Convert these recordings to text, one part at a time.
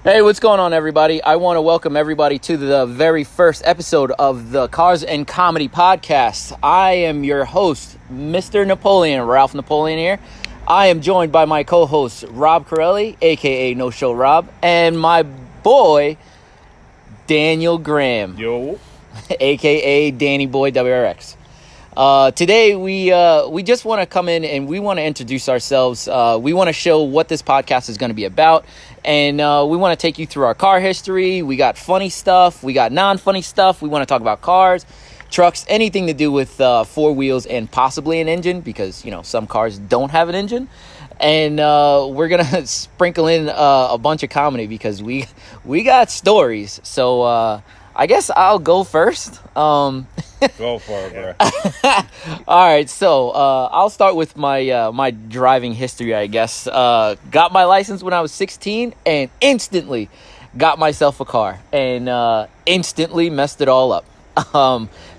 Hey, what's going on, everybody? I want to welcome everybody to the very first episode of the Cars and Comedy Podcast. I am your host, Mr. Napoleon, Ralph Napoleon here. I am joined by my co-host, Rob Corelli, a.k.a. No Show Rob, and my boy, Daniel Graham, Yo, a.k.a. Danny Boy WRX. Today, we just want to come in and we want to introduce ourselves. We want to show what this podcast is going to be about. And we want to take you through our car history. We got funny stuff. We got non-funny stuff. We want to talk about cars, trucks, anything to do with four wheels and possibly an engine because, you know, some cars don't have an engine. And we're going to sprinkle in a bunch of comedy because we got stories. So I guess I'll go first. go for it, bro. All right, so I'll start with my my driving history, I guess. Got my license when I was 16 and instantly got myself a car and instantly messed it all up.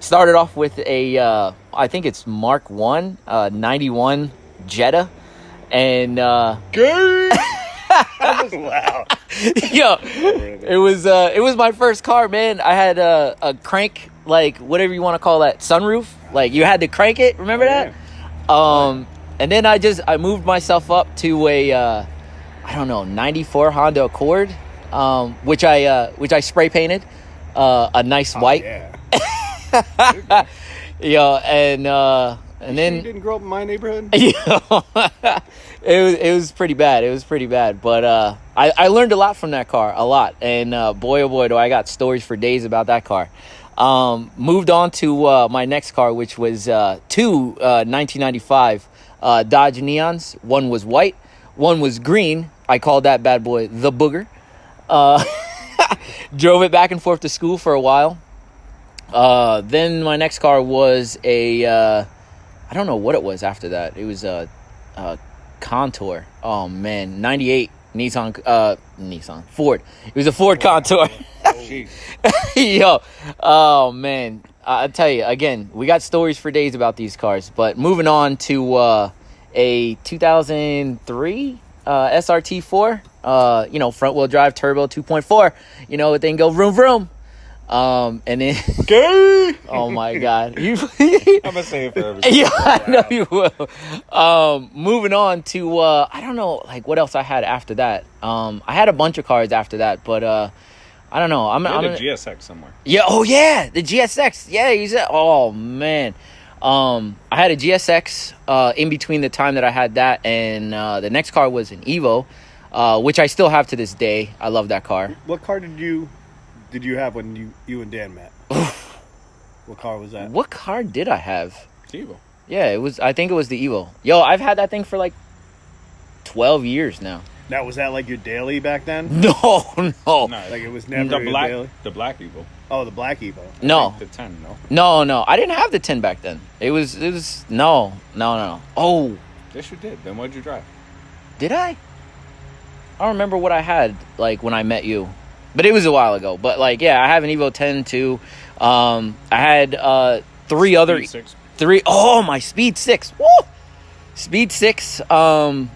Started off with a, I think it's Mark 1, 91 Jetta. And Gay! Wow. Yo, it was my first car, man. I had a crank, like whatever you want to call that, sunroof. Like you had to crank it. Remember that? And then I moved myself up to a I don't know, 94 Honda Accord, which I spray painted a nice white. Yeah. Yo, and then you didn't grow up in my neighborhood. Yeah, it was pretty bad. It was pretty bad, but I learned a lot from that car, a lot. And boy, oh boy, do I got stories for days about that car. Moved on to my next car, which was two 1995 Dodge Neons. One was white, one was green. I called that bad boy the Booger. Drove it back and forth to school for a while. Then my next car was a I don't know what it was after that. It was a Contour. Oh man, 98 Ford. It was a Ford Contour. Yo, oh man, I tell you again, we got stories for days about these cars. But moving on to a 2003 SRT4. You know, front wheel drive turbo 2.4. You know, it didn't go vroom vroom. And then Gay! Oh my god, I'm gonna say it for everybody. yeah, I know you will. Moving on to I don't know, like what else I had after that. I had a bunch of cars after that, but I don't know. I'm a GSX somewhere. Yeah, oh yeah, the GSX. Yeah, you said. Oh man, I had a GSX in between the time that I had that and the next car was an Evo, which I still have to this day. I love that car. What car did you have when you and Dan met? What car was that? What car did I have? Evo. Yeah, it was. I think it was the Evo. Yo, I've had that thing for like 12 years now. Now, was that like your daily back then? No. Like it was never your daily? The black Evo. Oh, the black Evo. No. The 10, no? No. I didn't have the 10 back then. It was no. Oh. Yes, you did. Then what'd you drive? Did I? I don't remember what I had like when I met you. But it was a while ago. But like, yeah, I have an Evo 10 too. I had three other Speed 6. my Speed 6. Woo! Speed 6 for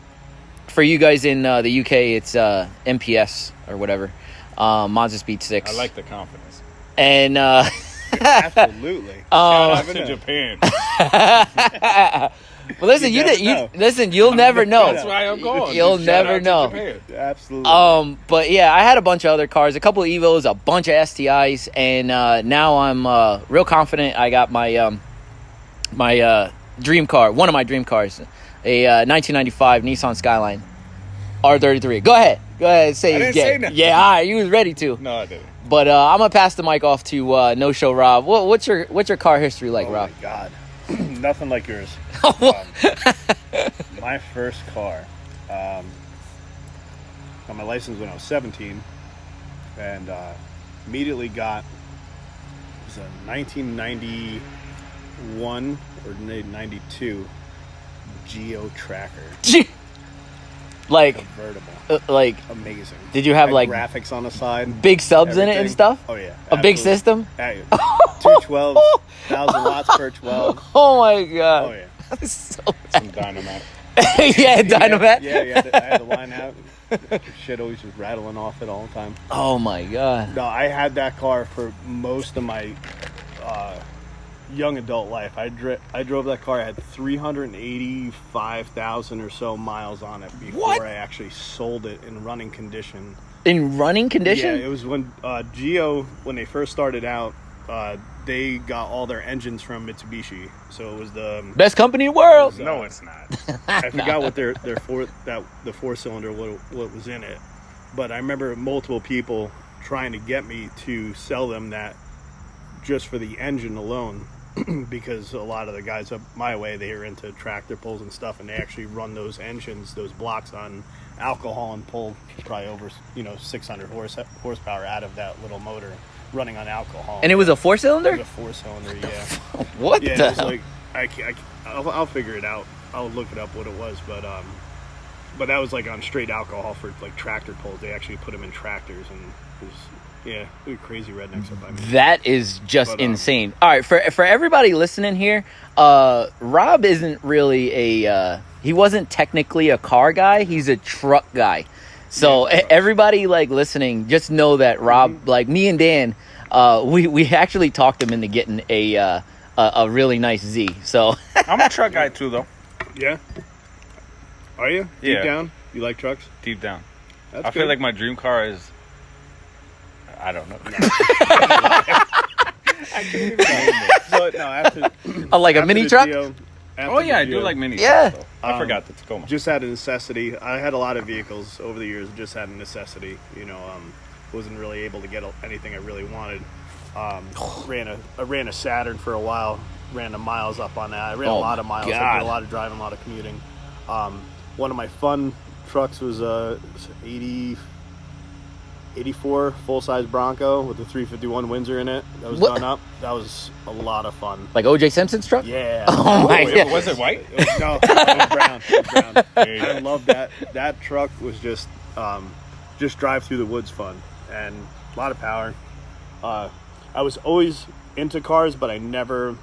you guys in the UK, it's MPS or whatever. Mazda Speed 6. I like the confidence. And Absolutely. Shout out to Japan. well, listen, you'll never know. That's why I'm going. You'll Shout never out to know. Japan. Absolutely. But yeah, I had a bunch of other cars, a couple of Evos, a bunch of STIs, and now I'm real confident. I got my my dream car, one of my dream cars, a 1995 Nissan Skyline R33. Go ahead, say I didn't say nothing. Yeah, all right, you was ready to. No, I didn't. But I'm gonna pass the mic off to No Show Rob. What's your car history like, Rob? Oh my God, nothing like yours. My first car. Got my license when I was 17, and immediately got, it was a 1991 or 92 Geo Tracker. Like, convertible. like, Amazing. did you have like graphics on the side? big subs in it and everything. stuff? Oh yeah. A big absolutely. system? Hey, 212, 1,000 watts per 12. Oh my god. Oh yeah. That's so Some dynamite. yeah, Dynamat. Yeah, I had to line out. Shit always just rattling off it all the time. Oh my god. No, I had that car for most of my young adult life. I drove that car. I had 385,000 or so miles on it before What? I actually sold it in running condition. In running condition? Yeah, it was when Geo, when they first started out, they got all their engines from Mitsubishi. So it was the Best company in the world. No, it's not. I forgot what the 4-cylinder what was in it, but I remember multiple people trying to get me to sell them that just for the engine alone, because a lot of the guys up my way, they are into tractor pulls and stuff, and they actually run those engines, those blocks on alcohol and pull probably over 600 horsepower out of that little motor running on alcohol. And it was a 4-cylinder? It was a 4-cylinder, yeah. What Yeah, the it was hell? like I'll figure it out. I'll look it up what it was, but that was like on straight alcohol for like tractor pulls. They actually put them in tractors, and it was we were crazy rednecks up by me. That is just But, insane. All right, for everybody listening here, Rob isn't really he wasn't technically a car guy. He's a truck guy. So everybody like listening, just know that Rob, like me and Dan, we actually talked him into getting a really nice Z. So I'm a truck guy too, though. Yeah. Are you? Yeah. Deep down? You like trucks? Deep down, That's I feel good. like my dream car is. I don't know. So, no, after, like a after mini the truck. Geo- after Oh yeah, the I do Geo, like mini. Yeah. trucks, though. I forgot the Tacoma. Just out of necessity. I had a lot of vehicles over the years, just out of necessity. Wasn't really able to get anything I really wanted. I ran a Saturn for a while. Ran the miles up on that. I ran a Oh, lot of miles. I God. did a lot of driving, a lot of commuting. One of my fun trucks was a 84 full-size Bronco with a 351 Windsor in it. That was What? done up. That was a lot of fun. Like OJ Simpson's truck? Yeah. Oh my Wait, god. was it white? No, it was brown. It was brown. There you I go. love that. That truck was just drive through the woods fun and a lot of power. I was always into cars, but I never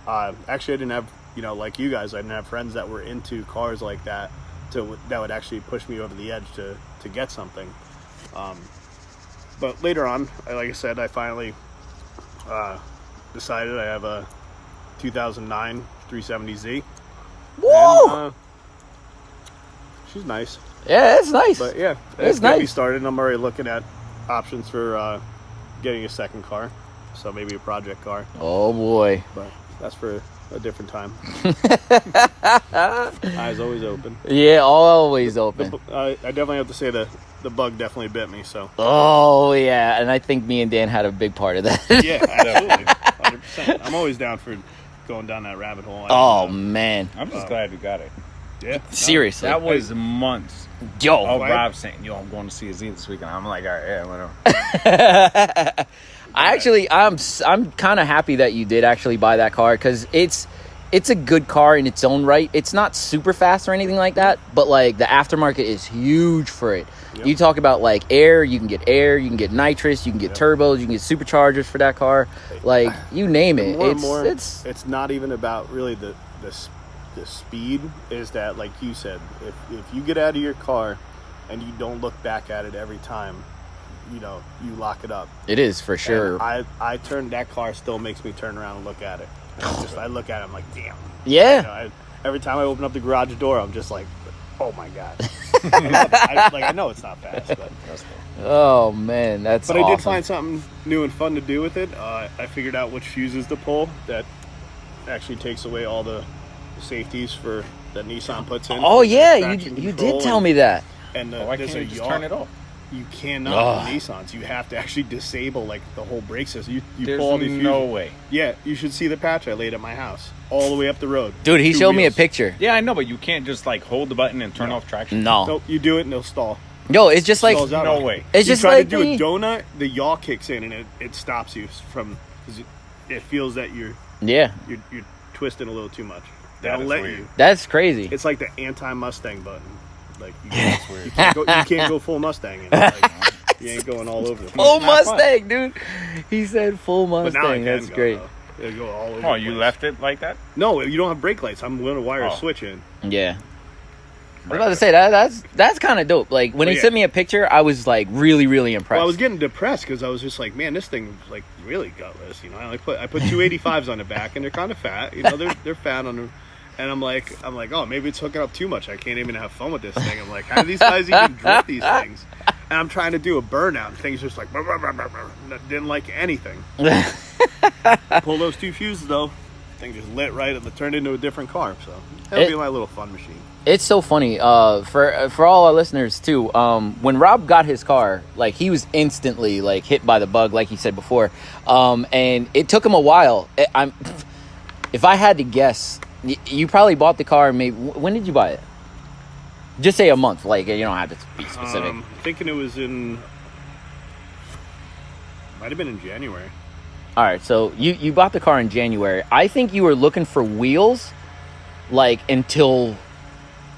actually I didn't have like you guys. I didn't have friends that were into cars like that that would actually push me over the edge to get something. But later on, like I said, I finally decided I have a 2009 370Z. Woo! And, she's nice. Yeah, it's nice. But yeah, It's got me nice. started. And I'm already looking at options for getting a second car, so maybe a project car. Oh boy. But that's for a different time. Eyes always open. Yeah, always open. I definitely have to say the bug definitely bit me. So Oh yeah, and I think me and Dan had a big part of that. yeah, absolutely, 100%. I'm always down for going down that rabbit hole. Oh man. I'm just glad you got it. yeah. Seriously. That was months Yo. of Right. Rob saying, "Yo, I'm going to see a Z this weekend." I'm like, "All right, yeah, whatever." I'm kind of happy that you did actually buy that car because it's a good car in its own right. It's not super fast or anything like that, but like the aftermarket is huge for it. Yep. You talk about like air, you can get nitrous, you can get turbos, you can get superchargers for that car. Like you name it. More and more, It's it's not even about really the speed. Is that, like you said, if you get out of your car and you don't look back at it every time, you lock it up. it is for sure. And I turn that car still makes me turn around and look at it. And I look at it, I'm like, damn. Yeah. Every time I open up the garage door, I'm just like, oh my god. I know it's not fast, but Oh man, that's I awesome. did find something new and fun to do with it. I figured out which fuses to pull that actually takes away all the safeties for that Nissan puts in. Oh for yeah, traction you control did tell me that. And Why there's can't a you just yaw- turn it off? You cannot Ugh. with Nissans. You have to actually disable like the whole brake system. You There's pull all these no fuses. way. Yeah, you should see the patch I laid at my house all the way up the road. Dude, he 2 showed me a wheels. picture. Yeah, I know, but you can't just like hold the button and turn off traction. No. Nope, you do it and they'll stall. Yo, it's just like Stalls out. No way. it's You just try like to do the- a donut, the yaw kicks in and it stops you from because it feels that you're Yeah. twisting a little too much. That They'll is let weird. you. That's crazy. It's like the anti-Mustang button. Like you That's weird. you can't go full Mustang. Like, you ain't going all over the place. Full not fun. Mustang, dude. He said full But now I Mustang. can That's go, great. though. It'll go all over. Oh, the you place. left it like that? No, you don't have brake lights. I'm going to wire Oh. a switch in. Yeah. was about to say that's kind of dope. Like when he yeah. sent me a picture, I was like really, really impressed. Well, I was getting depressed because I was just like, man, this thing was like really gutless. You know, I put 285s on the back, and they're kind of fat. You know, they're fat on them. And I'm like, oh, maybe it's hooking up too much. I can't even have fun with this thing. I'm like, how do these guys even drift these things? And I'm trying to do a burnout, and things just like, didn't like anything. Pull those two fuses though, thing just lit right and turned into a different car. So that'll be my little fun machine. It's so funny for all our listeners too. When Rob got his car, like he was instantly like hit by the bug, like he said before, and it took him a while. If I had to guess, you probably bought the car. Maybe when did you buy it? Just say a month. Like you don't have to be specific. Thinking it was might have been in January. All right, so you bought the car in January. I think you were looking for wheels, like until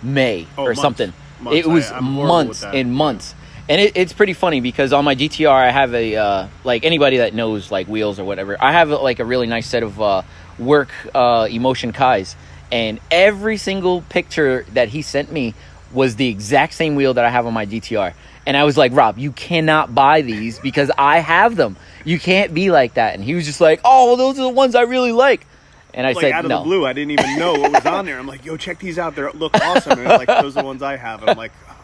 May or months. Something. Months. It was I'm horrible months with that. and months, and it's pretty funny because on my GTR I have a like anybody that knows like wheels or whatever. I have like a really nice set of work Emotion Kais, and every single picture that he sent me was the exact same wheel that I have on my GTR. And I was like, Rob, you cannot buy these because I have them. You can't be like that. And he was just like, oh, well, those are the ones I really like. And I Like said, out of no. the blue, I didn't even know what was on there. I'm like, yo, check these out. They look awesome. And like, those are the ones I have. And I'm like, oh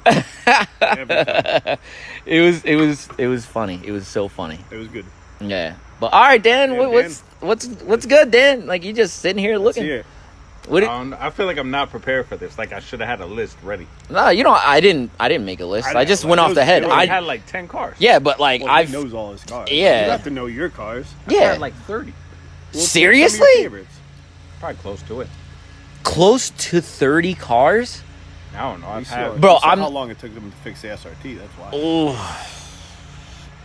my god. Every time. It was funny. It was so funny. It was good. Yeah. But all right, Dan, Yeah, what's good, Dan? Like you just sitting here looking. See it. What? I feel like I'm not prepared for this. Like I should have had a list ready. No, you know, I didn't make a list. I just went off the head. I I had like 10 cars. yeah, but like Well, I've he knows all his cars. Yeah. You have to know your cars. I yeah. had like 30. What's Seriously? some of your favorites? Probably close to it. Close to 30 cars. I don't know. You I've saw- had. Bro, you saw I'm- how long it took them to fix the SRT. That's why. Oh,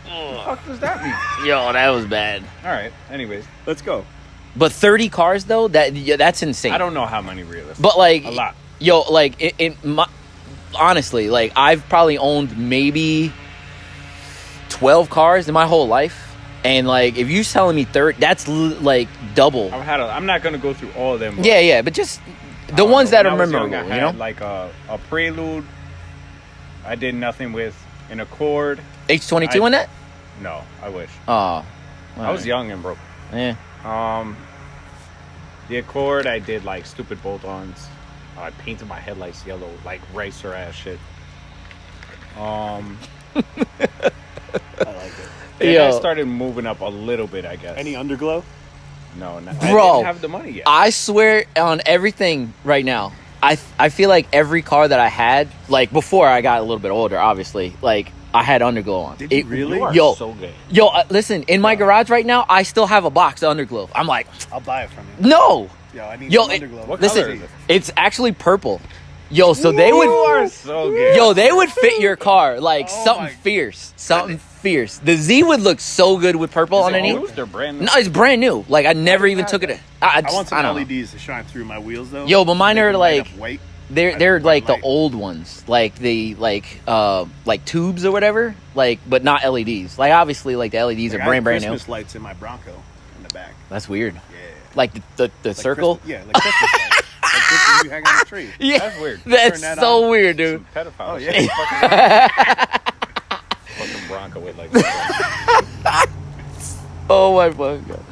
What the fuck does that mean? yo, that was bad. All right. Anyways, Let's go. But 30 cars though, that's insane. I don't know how many realistic. But like A lot. Yo, like honestly, like I've probably owned maybe 12 cars in my whole life, and like if you're telling me 30, that's like double. I'm not gonna go through all of them. But Yeah, but just I the don't ones know. that When are I was memorable, young, I you know. had like a Prelude. I did nothing with an Accord. H22 in that? No, I wish. Oh, I was young and broke. Yeah. The Accord, I did like stupid bolt-ons. I painted my headlights yellow, like racer ass shit. I like it. Then Yo. I started moving up a little bit, I guess. Any underglow? No, I Bro, didn't have the money yet. I swear on everything right now. I feel like every car that I had, like before I got a little bit older, obviously, like I had underglow on. Did you really? You are Yo. so gay. Yo, listen, in my garage right now, I still have a box of underglow. I'm like, I'll buy it from you. no. Yo, I need Yo, some it- underglow. What color Listen, is it? it's actually purple. Yo, so they You would, are so gay. yo, they would fit your car like Oh something my fierce, something fierce. The Z would look so good with purple Is it underneath. used or brand new? No, it's brand new. Like I never even took it. I want some don't know. LEDs to shine through my wheels, though. Yo, but mine Make are them light like- up white. They're like the light. old ones, like the like tubes or whatever, like but not LEDs. Like obviously, like the LEDs Like, are I have brand new. Christmas lights in my Bronco in the back. That's weird. Yeah. Like the Like circle. Christmas, yeah, like Christmas lights. Like Christmas you hang on the tree. Yeah, That's weird. That's Turn that so on. weird, dude. Some pedophile Oh, shit. yeah. Fucking Bronco with like that. Oh my fucking god,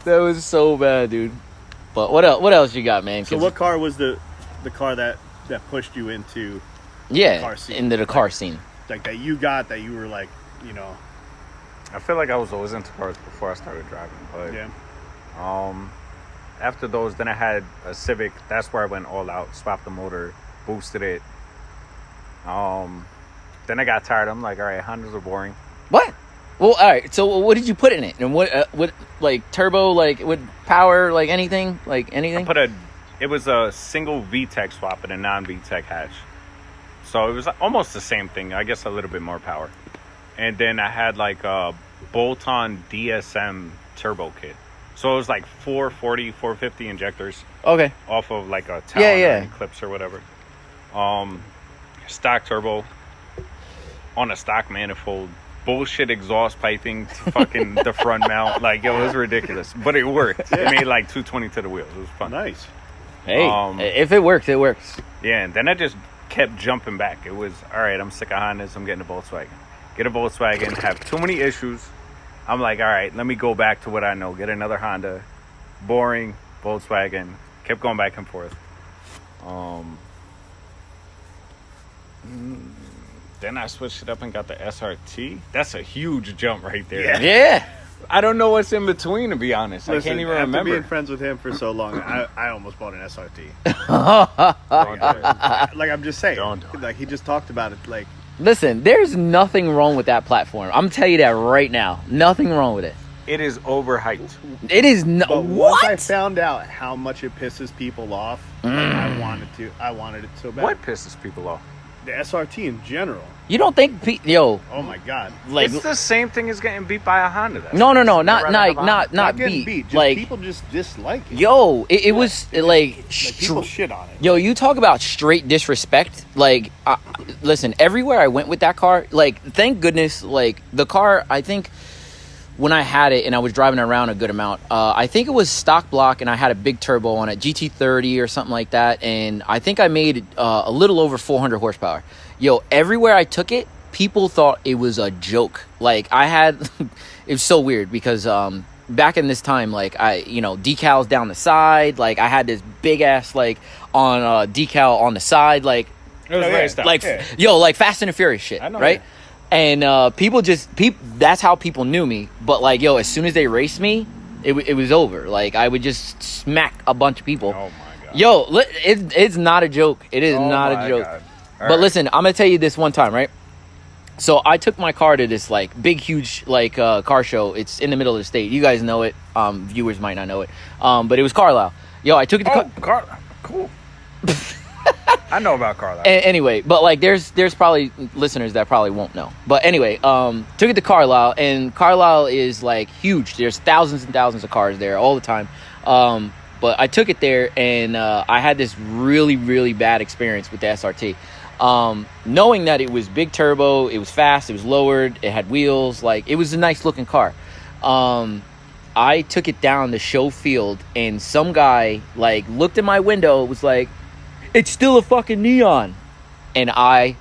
that was so bad, dude. But what else? What else you got, man? So 'Cause- what car was the car that pushed you into, Yeah, car scene? into the car scene. like, that you got, that you were like, you know, I feel like I was always into cars before I started driving, but yeah. After those, then I had a Civic. That's where I went all out, swapped the motor, boosted it. Then I got tired. I'm like, all right, Hondas are boring. What? Well, all right. So what did you put in it? And what like turbo, like what power, like anything, like anything? It was a single VTEC swap and a non-VTEC hatch. So it was almost the same thing. I guess a little bit more power. And then I had like a bolt-on DSM turbo kit. So it was like 440, 450 injectors Okay. off of like a Talon Yeah, yeah. or Eclipse or whatever. Stock turbo on a stock manifold. Bullshit exhaust piping to fucking the front mount. Like, yo, it was ridiculous. But it worked. It made like 220 to the wheels. It was fun. Nice. Hey, if it works, it works. Yeah, and then I just kept jumping back. It was, all right, I'm sick of Hondas. I'm getting a Volkswagen. Get a Volkswagen, have too many issues. I'm like, all right, let me go back to what I know. Get another Honda. Boring, Volkswagen. Kept going back and forth. Then I switched it up and got the SRT. That's a huge jump right there. Yeah. I don't know what's in between, to be honest. Listen, I can't even after remember. being friends with him for so long, I almost bought an SRT. Don't do it. Like I'm just saying, Don't do it. like he just talked about it. Like Listen, there's nothing wrong with that platform. I'm telling you that right now. Nothing wrong with it. It is overhyped. It is no. but once I What? found out how much it pisses people off, like, I wanted it so bad. What pisses people off? The SRT in general. You don't think, yo, Oh my god. like, It's the same thing as getting beat by a Honda. That's no, not getting beat. Just Like, people just dislike it. yo, it was like, Like people shit on it. yo, you talk about straight disrespect. Like, listen, everywhere I went with that car, like, thank goodness, like, the car, I think when I had it and I was driving around a good amount, I think it was stock block and I had a big turbo on it, GT30 or something like that. And I think I made a little over 400 horsepower. Yo, everywhere I took it, people thought it was a joke. Like, I had, it was so weird because back in this time, like, decals down the side, like, I had this big ass, like, on decal on the side, like, It was raced out. like, Yeah. yo, like Fast and the Furious shit, I know right? that. And people that's how people knew me. But, like, yo, as soon as they raced me, it was over. Like, I would just smack a bunch of people. Oh my god. Yo, it's not a joke. It is Oh not my a joke. God. But All right. listen, I'm gonna tell you this one time, right? So I took my car to this like big, huge like car show. It's in the middle of the state. You guys know it. Viewers might not know it. But it was Carlisle. Yo, I took it to Oh, Carlisle. Cool. I know about Carlisle. anyway, but like there's probably listeners that probably won't know. But anyway, took it to Carlisle, and Carlisle is like huge. There's thousands and thousands of cars there all the time. But I took it there, and I had this really, really bad experience with the SRT. Knowing that it was big turbo, it was fast, it was lowered, it had wheels, like it was a nice looking car. I took it down the show field, and some guy like looked in my window, was like, "It's still a fucking Neon," and I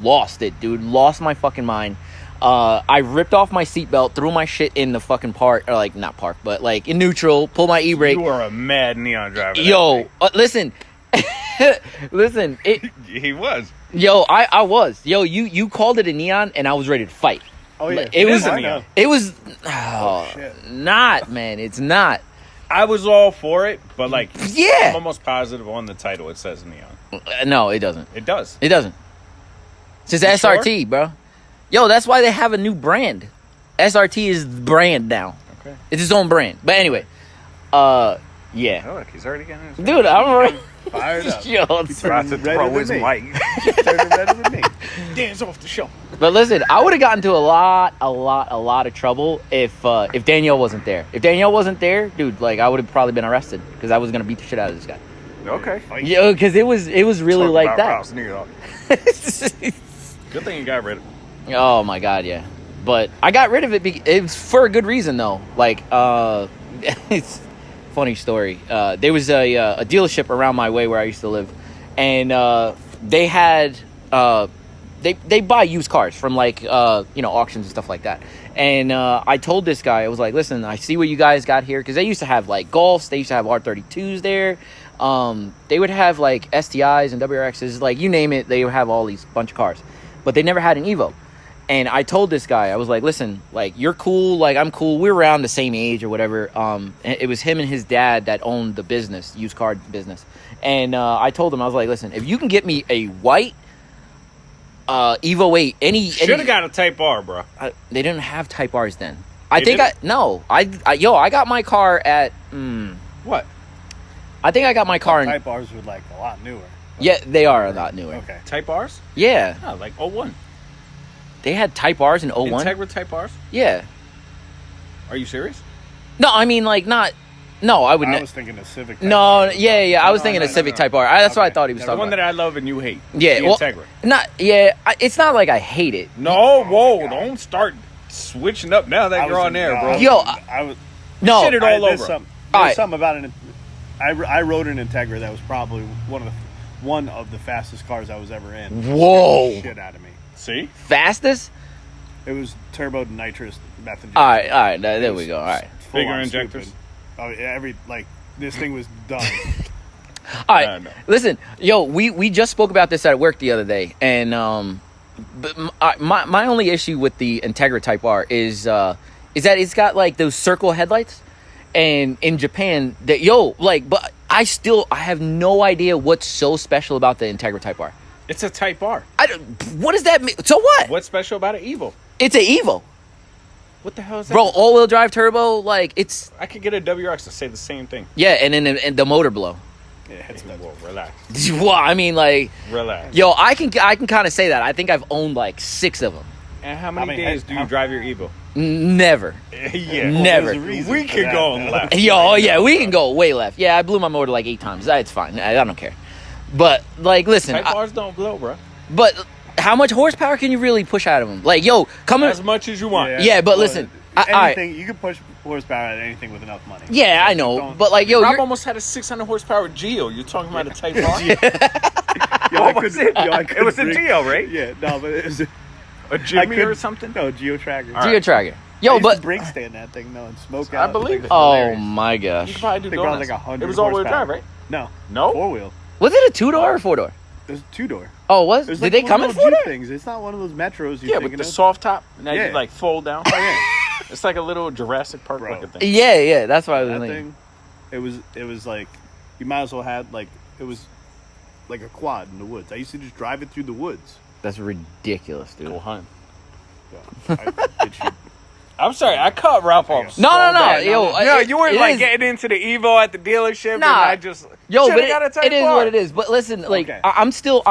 lost it, dude. Lost my fucking mind. I ripped off my seatbelt, threw my shit in the fucking park, or like not park, but like in neutral, pulled my e-brake. You are a mad neon driver. that Yo, day. listen, listen, He was. yo, I was, yo, you called it a Neon, and I was ready to fight. Oh yeah. It was a I Neon. know. It was shit. not, man. It's not. I was all for it, but like, Yeah. I'm almost positive on the title it says neon. No, it doesn't. It does. It doesn't. It's just You SRT, bro. Yo, that's why they have a new brand. SRT is the brand now. Okay. It's its own brand. But anyway, yeah. Oh, look, he's already getting his Dude, I'm already... Fired up. Yo, about to Turning redder throw than his me. mic. Turning redder than me. Dance off the show. but listen, I would have gotten into a lot of trouble if Danielle wasn't there. If Danielle wasn't there, dude, like I would have probably been arrested because I was gonna beat the shit out of this guy. Okay. Yo, because it was really Talk like about that. Rouse Neon. Good thing you got rid of it. Oh my god, yeah. But I got rid of it. It was for a good reason though. Like, it's a funny story. There was a dealership around my way where I used to live, and they had they buy used cars from like auctions and stuff like that. And I told this guy, I was like, listen, I see what you guys got here, because they used to have like Golfs, they used to have R32s there. They would have like STIs and WRXs, like you name it, they would have all these bunch of cars, but they never had an Evo. And I told this guy, I was like, listen, like you're cool, like I'm cool, we're around the same age or whatever. It was him and his dad that owned the business, used car business. And I told him, I was like, listen, if you can get me a white Evo 8, Should have got a Type R, bro. they didn't have Type R's then. They didn't? I got my car at What? I think I got my car in. Type R's were like a lot newer. Yeah, they are a lot newer. Okay. Type R's? Yeah, Oh, like 01. they had Type R's in 01. Integra Type R's? Yeah. Are you serious? No, I mean like not. No, I would. I was thinking of Civic. Type No, R. yeah. I was No, thinking no, of no, Civic no. Type R. That's what I Okay. thought he was The talking one about. that I love and you hate. Yeah, The well, Integra. not. Yeah, it's not like I hate it. No, whoa, don't start switching up now that I you're was on there, no, bro. Yo, I was. No, Shit it all there's over. Something, All there's right. something about it. I rode an Integra that was probably one of the fastest cars I was ever in. Whoa. Shit out of me. See? Fastest? It was turbo nitrous method. All right. There we go. All right. Full Bigger on injectors? stupid. Oh, yeah, this thing was done. All right. No. Listen, yo, we just spoke about this at work the other day, and but my only issue with the Integra Type R is that it's got like those circle headlights, and in Japan but I have no idea what's so special about the Integra Type R. It's a Type R. What does that mean? So what? What's special about an Evo? It's an Evo, What the hell is that? bro. All-wheel drive turbo, like it's I could get a WRX to say the same thing. yeah, and then the motor blow. Yeah, it's done. Whoa, relax. Well, I mean, like, Relax. yo, I can kind of say that. I think I've owned like 6 of them. And how many many- days do you drive your Evo? Never. Yeah. Never. There's a reason We for could that, go on though. left. Yo, oh yeah, we can go way left. Yeah, I blew my motor like 8 times. It's fine. I don't care. But like, listen, Type R's don't blow, bro. but how much horsepower can you really push out of them? Like, yo, come As in. much as you want. Yeah, but listen, anything you can push horsepower at anything with enough money. Yeah, I know, Don't- but like, yo, Rob you're, almost had a 600 horsepower Geo. You're talking about a Type R? Yo, What was it? I It was a bring- Geo, right? Yeah, no, but it was A Jimmy could- or something? no Geo Tracker. All right. Geotracker. I Yo, used but to brake stand that thing though and smoke I out. believe it. oh Hilarious. my You gosh, could probably do They brought donuts. like 100 It was all-wheel horsepower. drive, right? No, No? 4-wheel. was it a 2-door or 4-door? There's a 2-door. Oh, was There's did like they one come of in those Jeep 4-door? things. It's not one of those Metros. Yeah, with the soft top. Now Yeah. you like fold down. Oh yeah, It's like a little Jurassic Park Bro. looking thing. Yeah, that's what I was that thinking. thing. It was like you might as well had like it was like a quad in the woods. I used to just drive it through the woods. That's ridiculous, dude. Go hunt. Yeah, I did shoot. I'm sorry, I cut Ralph off. No, so no, bad. yo, No, you were it like is- getting into the Evo at the dealership, and Nah. I just Yo, shoulda but got a Type it is R. what it is. But listen, like Okay. I'm still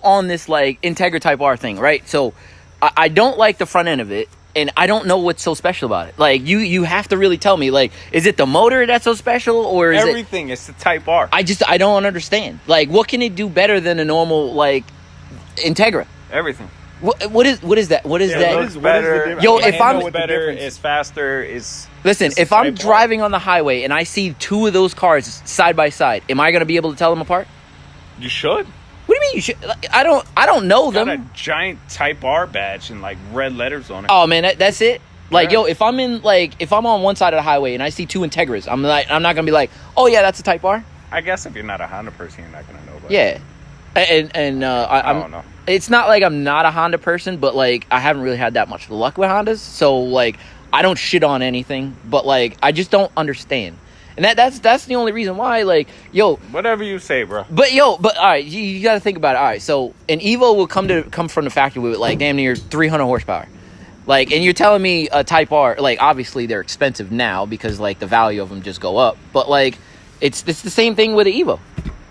on this like Integra Type R thing, right? So I don't like the front end of it, and I don't know what's so special about it. Like you have to really tell me, like, is it the motor that's so special, or is it? Everything is the Type R. I don't understand. Like, what can it do better than a normal like Integra? Everything. What is that? What is It that? looks what is the better. difference? Yo, it if I'm- handles what the better, difference- it's faster. It's Listen, it's the if I'm Type R. driving on the highway and I see 2 of those cars side by side, am I going to be able to tell them apart? You should. What do you mean you should? Like, I don't know Got a them. giant Type R badge and like red letters on it. Oh man, that's it. Like, Yeah. yo, if I'm on one side of the highway and I see 2 Integras, I'm not gonna be like, oh yeah, that's a Type R. I guess if you're not a Honda person, you're not gonna know. But Yeah, and I don't know. It's not like I'm not a Honda person, but like I haven't really had that much luck with Hondas, so like I don't shit on anything, but like I just don't understand, and that's the only reason why. Like, yo, Whatever you say, bro. but all right, you got to think about it. All right, so an Evo will come from the factory with like damn near 300 horsepower. Like, and you're telling me a Type R, like, obviously they're expensive now because like the value of them just go up. But like, it's the same thing with an Evo.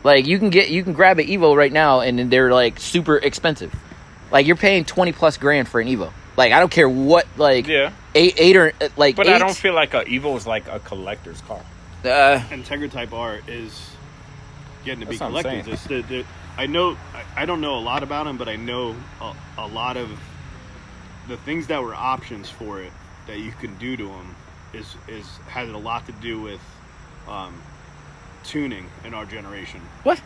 Like, you can grab an Evo right now and they're like super expensive. Like, you're paying 20 plus grand for an Evo. Like, I don't care what, like, Yeah, eight or like. but eight, I don't feel like a Evo is like a collector's car. Integra Type R is getting to be That's what I'm collectors. I don't know a lot about them, but I know a lot of the things that were options for it that you can do to them has a lot to do with tuning in our generation. What?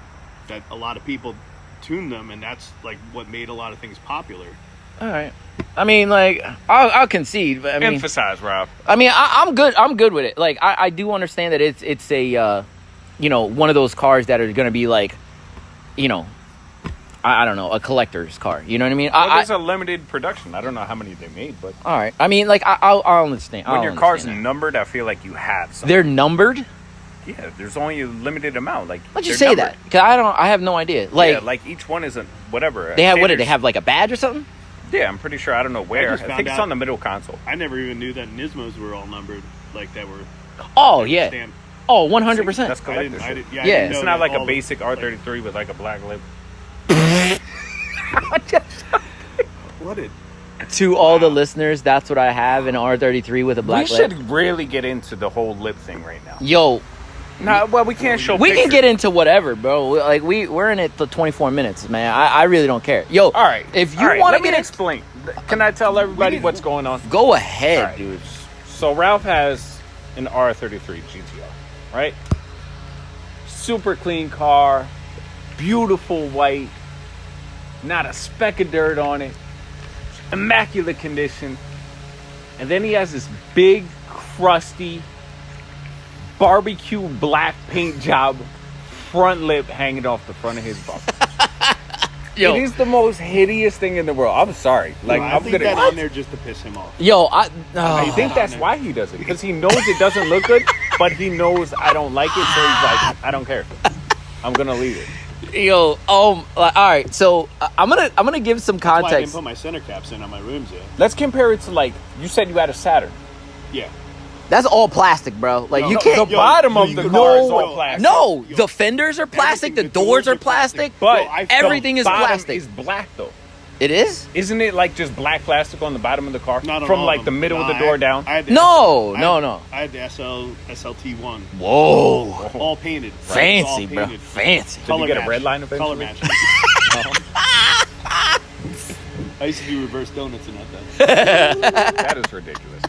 That a lot of people tune them, and that's like what made a lot of things popular. All right. I mean, like, I'll concede, but I mean, Emphasize, Rob. I'm good. I'm good with it. Like, I do understand that it's a, one of those cars that are going to be like, I don't know, a collector's car. You know what I mean? Well, there's a limited production. I don't know how many they made, but All right. I mean, like, I'll understand. when I'll your car's understand numbered, I feel like you have some. that. They're numbered. Yeah, there's only a limited amount. Like, Let's just they're say numbered. that because I have no idea. Like, yeah, like each one is a whatever. they have what did they standard- have like a badge or something? Yeah, I'm pretty sure. I don't know where. just I found think it's out- on the middle console. I never even knew that Nismos were all numbered like that were. Oh yeah. stand- Oh, That's 100%. I collector's. didn't, I did, Yeah, I didn't it's It's know not that like a all basic R33 with like a black lip. What did? To all the listeners, that's what I have an R33 with a black We lip. should really get into the whole lip thing right now. Yo, No, well, we can't show. we can pictures. get into whatever, bro. Like we're in it for 24 minutes, man. I really don't care. Yo, All right. If you All right, want to let me get explain. Can I tell everybody what's going on? go ahead, All right. dude. So Ralph has an R33 GTR, right? super clean car, beautiful white, not a speck of dirt on it, immaculate condition. And then he has this big, crusty, barbecue black paint job front lip hanging off the front of his bumper. Yo, It is the most hideous thing in the world. I'm sorry. Like, No, I I'm think gonna. that on there just to piss him off. yo, I think that's why he does it, because he knows it doesn't look good, but he knows I don't like it, so he's like, I don't care. I'm gonna leave it. yo, all right. So I'm gonna give some That's why I didn't context. put my center caps in on my rims yet. Let's compare it to, like, you said you had a Saturn. Yeah. That's all plastic, bro. Like you No, can't. The bottom of the car is all no, plastic. No, Yo, the fenders are plastic. The everything- doors are plastic. But Yo, I- everything is the bottom plastic. is black though. It is? Isn't it like just black plastic on the bottom of the car? Not on From all like of the them. middle of the Nah, door down? I had the No, I no, had- no. I had the SLT1. Whoa, All painted. All fancy, bro. painted. Fancy. Did you get a match. red line Color eventually? match. I used to do reverse donuts in that then. That is ridiculous.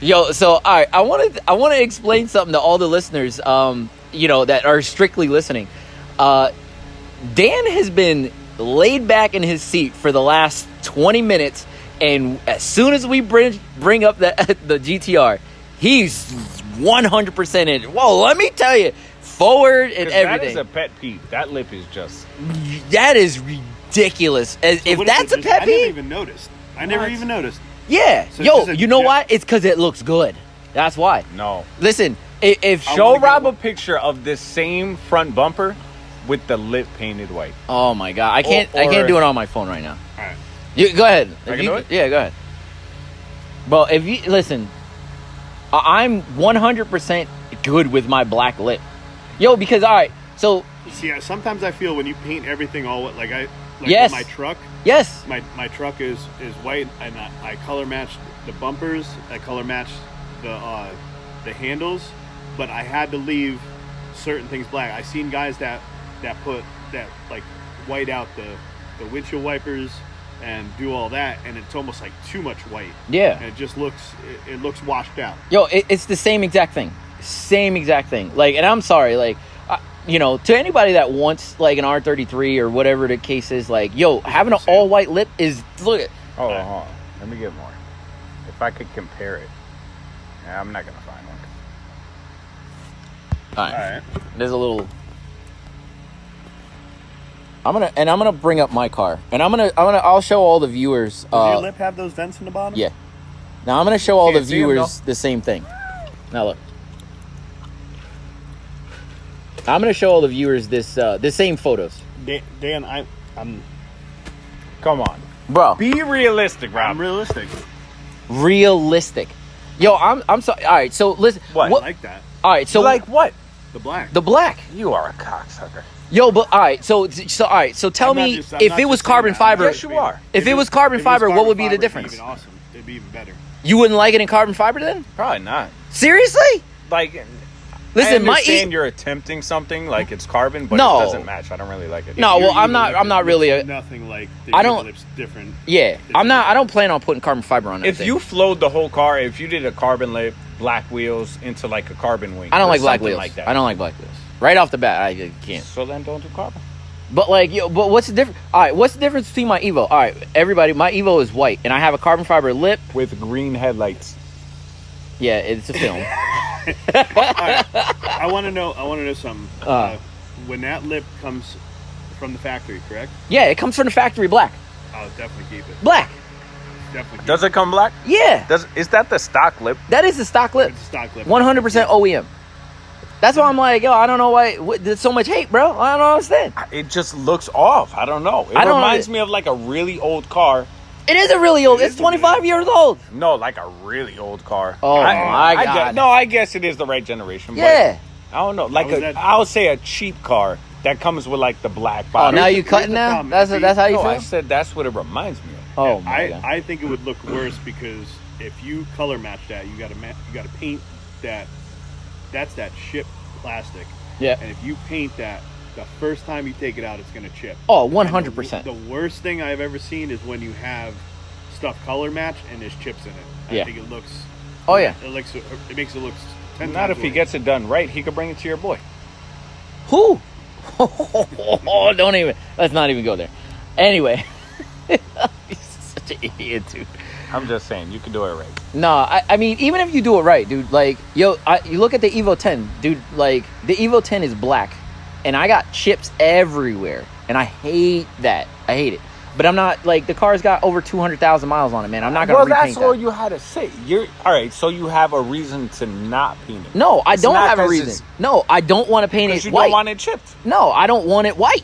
Yo, so all right, I want to explain something to all the listeners, that are strictly listening. Dan has been laid back in his seat for the last 20 minutes, and as soon as we bring up the GTR, he's 100% in. Whoa, let me tell you, forward and 'Cause that everything. is a pet peeve. That lip is just... That is ridiculous. If What that's is a it? pet I never peeve, even noticed. I never What? even noticed. yeah. So Yo, it's just a you know jet- why? It's because it looks good. That's why. No. Listen, if I Show wanna Rob go- a picture of this same front bumper with the lip painted white. oh my god, I can't do it on my phone right now. All right. You go ahead. I If can you- do it? Yeah, go ahead. Bro, if you listen, I'm 100% good with my black lip. Yo, because all right, so See, sometimes I feel when you paint everything all like Yes. my truck. yes, My truck is white, and I color matched the bumpers. I color matched the handles, but I had to leave certain things black. I seen guys that put that like white out the windshield wipers and do all that, and it's almost like too much white, yeah. and it just looks it looks washed out. Yo, it's the same exact thing. Same exact thing. Like, and I'm sorry, like, to anybody that wants like an R33 or whatever the case is, like, yo, having an all white lip is look at. Oh, hold on. Let me get more. If I could compare it. Yeah, I'm not going to find one. All right. All right. There's a little. I'm gonna bring up my car, and I'll show all the viewers. Does your lip have those vents in the bottom? Yeah. Now I'm gonna show all the Can't see 'em, viewers the same thing. Now look. I'm gonna show all the viewers the same photos, Dan, I'm Come on. bro. Be realistic, Rob. I'm realistic. Realistic. Yo, I'm sorry. All right, so listen. What? I like that. All right, so like what? The black. the black. You are a cocksucker. Yo, but all right, so all right, so tell I'm not me just- I'm if not it was just saying carbon that. fiber. Yes, you are. If it was carbon fiber, what would be the it'd difference? Even awesome. It'd be even better. You wouldn't like it in carbon fiber then? Probably not. Seriously? Like, Listen, I my understand you're attempting something like it's carbon, but No. it doesn't match. I don't really like it. No, well, Your I'm evil not. lip I'm not really looks a. nothing like. I I don't- don't. Lips different. Yeah, I'm not. I don't plan on putting carbon fiber on that If thing. you flowed the whole car, if you did a carbon lip, black wheels into like a carbon wing, I don't or like black something wheels. Like that. I don't like black wheels. Right off the bat, I can't. So then don't do carbon. But like, yo, but what's the difference? All right, what's the difference between my Evo? All right, everybody, my Evo is white, and I have a carbon fiber lip. With green headlights. Yeah, it's a film. I want to know. I want to know something. When that lip comes from the factory, correct? Yeah, it comes from the factory black. I'll definitely keep it. Black. Definitely. Keep Does it come black? Yeah, Is that the stock lip? that is the stock lip. It's a stock lip. 100% OEM. That's why I'm like, yo, I don't know why there's so much hate, bro. I don't understand. It just looks off. I don't know. It I don't reminds know. me of like a really old car. It is a really old. It It's is 25 years old. No, like a really old car. Oh, my I God. I guess it is the right generation. Yeah. But I don't know. Like How is that- I would say a cheap car that comes with like the black Oh, bottom. now you Here's the cutting now? problem. That's how you No, feel? I said that's what it reminds me of. Oh my God. I think it would look worse because if you color match that, you got to paint that. That's that chip plastic. Yeah. And if you paint that, the first time you take it out, it's gonna chip. Oh, And 100%. The worst thing I've ever seen is when you have stuff color match and there's chips in it. Yeah. I think it looks. Oh, yeah. It makes it look 10 Not times if he worse. gets it done right. He could bring it to your boy. Who? Oh, don't even. Let's not even go there. Anyway, he's such an idiot, dude. I'm just saying, you can do it right. No, I mean, even if you do it right, dude, like, yo, you look at the Evo 10, dude, like, the Evo 10 is black, and I got chips everywhere, and I hate that. I hate it. But I'm not, like, the car's got over 200,000 miles on it, man. I'm not going to repaint that. Well, that's all you had to say. All right, so you have a reason to not paint it. No, I don't have a 'cause reason. No, I don't want to paint it you white. don't want it chipped. No, I don't want it white.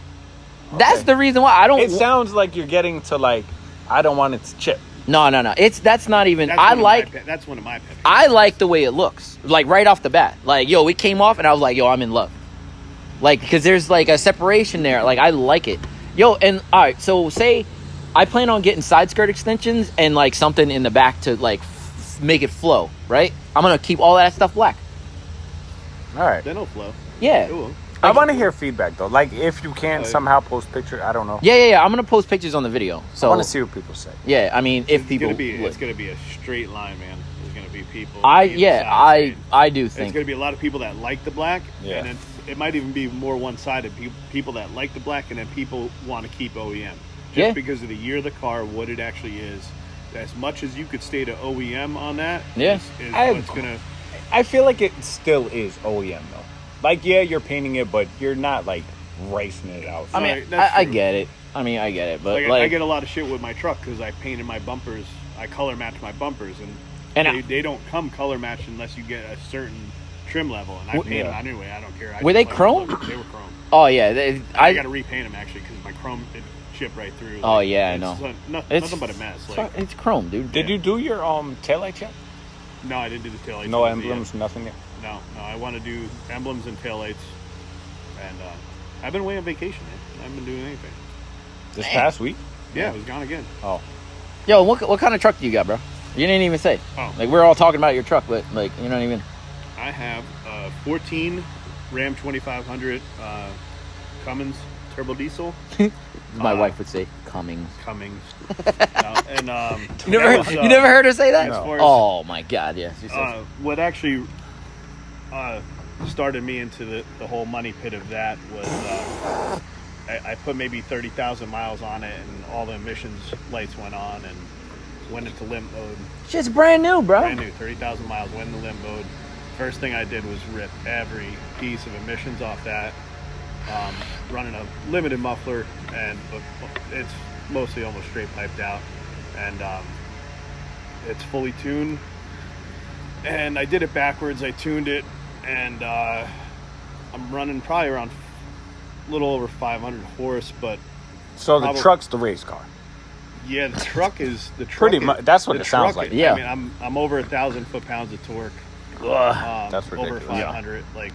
That's the reason why I don't. It sounds like you're getting to, like, I don't want it to chip. No. That's not even. That's that's one of my pet peeves. I like the way it looks, like right off the bat. Like, yo, it came off, and I was like, yo, I'm in love. Like, because there's like a separation there. Like, I like it. Yo, and all right, so say I plan on getting side skirt extensions and like something in the back to like make it flow, right? I'm gonna keep all that stuff black. All right. Then it'll flow. Yeah. It will. I want to hear feedback, though. Like, if you can somehow post picture, I don't know. Yeah. I'm gonna post pictures on the video. So I want to see what people say. Yeah, I mean, if people, It's gonna be a straight line, man. There's gonna be people. I do There's think. gonna be a lot of people that like the black, Yeah. and then it might even be more one-sided. People that like the black, and then people want to keep OEM just Yeah. because of the year of the car, what it actually is. As much as you could stay to OEM on that, Yeah. is I what's gonna. I feel like it still is OEM, though. Like, yeah, you're painting it, but you're not, like, racing it out. I mean, Right, that's I true. get it. I mean, I get it, but Like, like, I get a lot of shit with my truck because I painted my bumpers. I color match my bumpers, And they don't come color matched unless you get a certain trim level. And I painted them anyway. I don't care. Were they chrome? They were chrome. oh yeah, I got to repaint them actually because my chrome it chipped right through. Oh, yeah, I it's know. Nothing but a mess. Like, it's chrome, dude. Did you do your taillight check? no, I didn't do the taillights. No I did the- emblems, nothing yet? No. I want to do emblems and taillights. And I've been away on vacation, man. I haven't been doing anything. This Dang. past week? Yeah, I was gone again. Oh. Yo, what kind of truck do you got, bro? You didn't even say. Oh. Like, we're all talking about your truck, but like, you don't even. I have a 14 Ram 2500 Cummins turbo diesel. My wife would say Cummings. Cummings. And You that was, never heard her say that? as far as- Oh my God, yes. She says. what actually started me into the whole money pit of that was I put maybe 30,000 miles on it, and all the emissions lights went on and went into limp mode. Shit's brand new, bro. Brand new, 30,000 miles, went into limp mode. First thing I did was rip every piece of emissions off that, running a limited muffler, and it's mostly almost straight piped out, and it's fully tuned. And I did it backwards. I tuned it, and I'm running probably around a little over 500 horse, but So the Probably- truck's the race car. yeah, the truck is Pretty much- that's what the it sounds truck like. is- Yeah. I mean, I'm over 1,000 foot-pounds of torque. That's Over ridiculous. 500, like,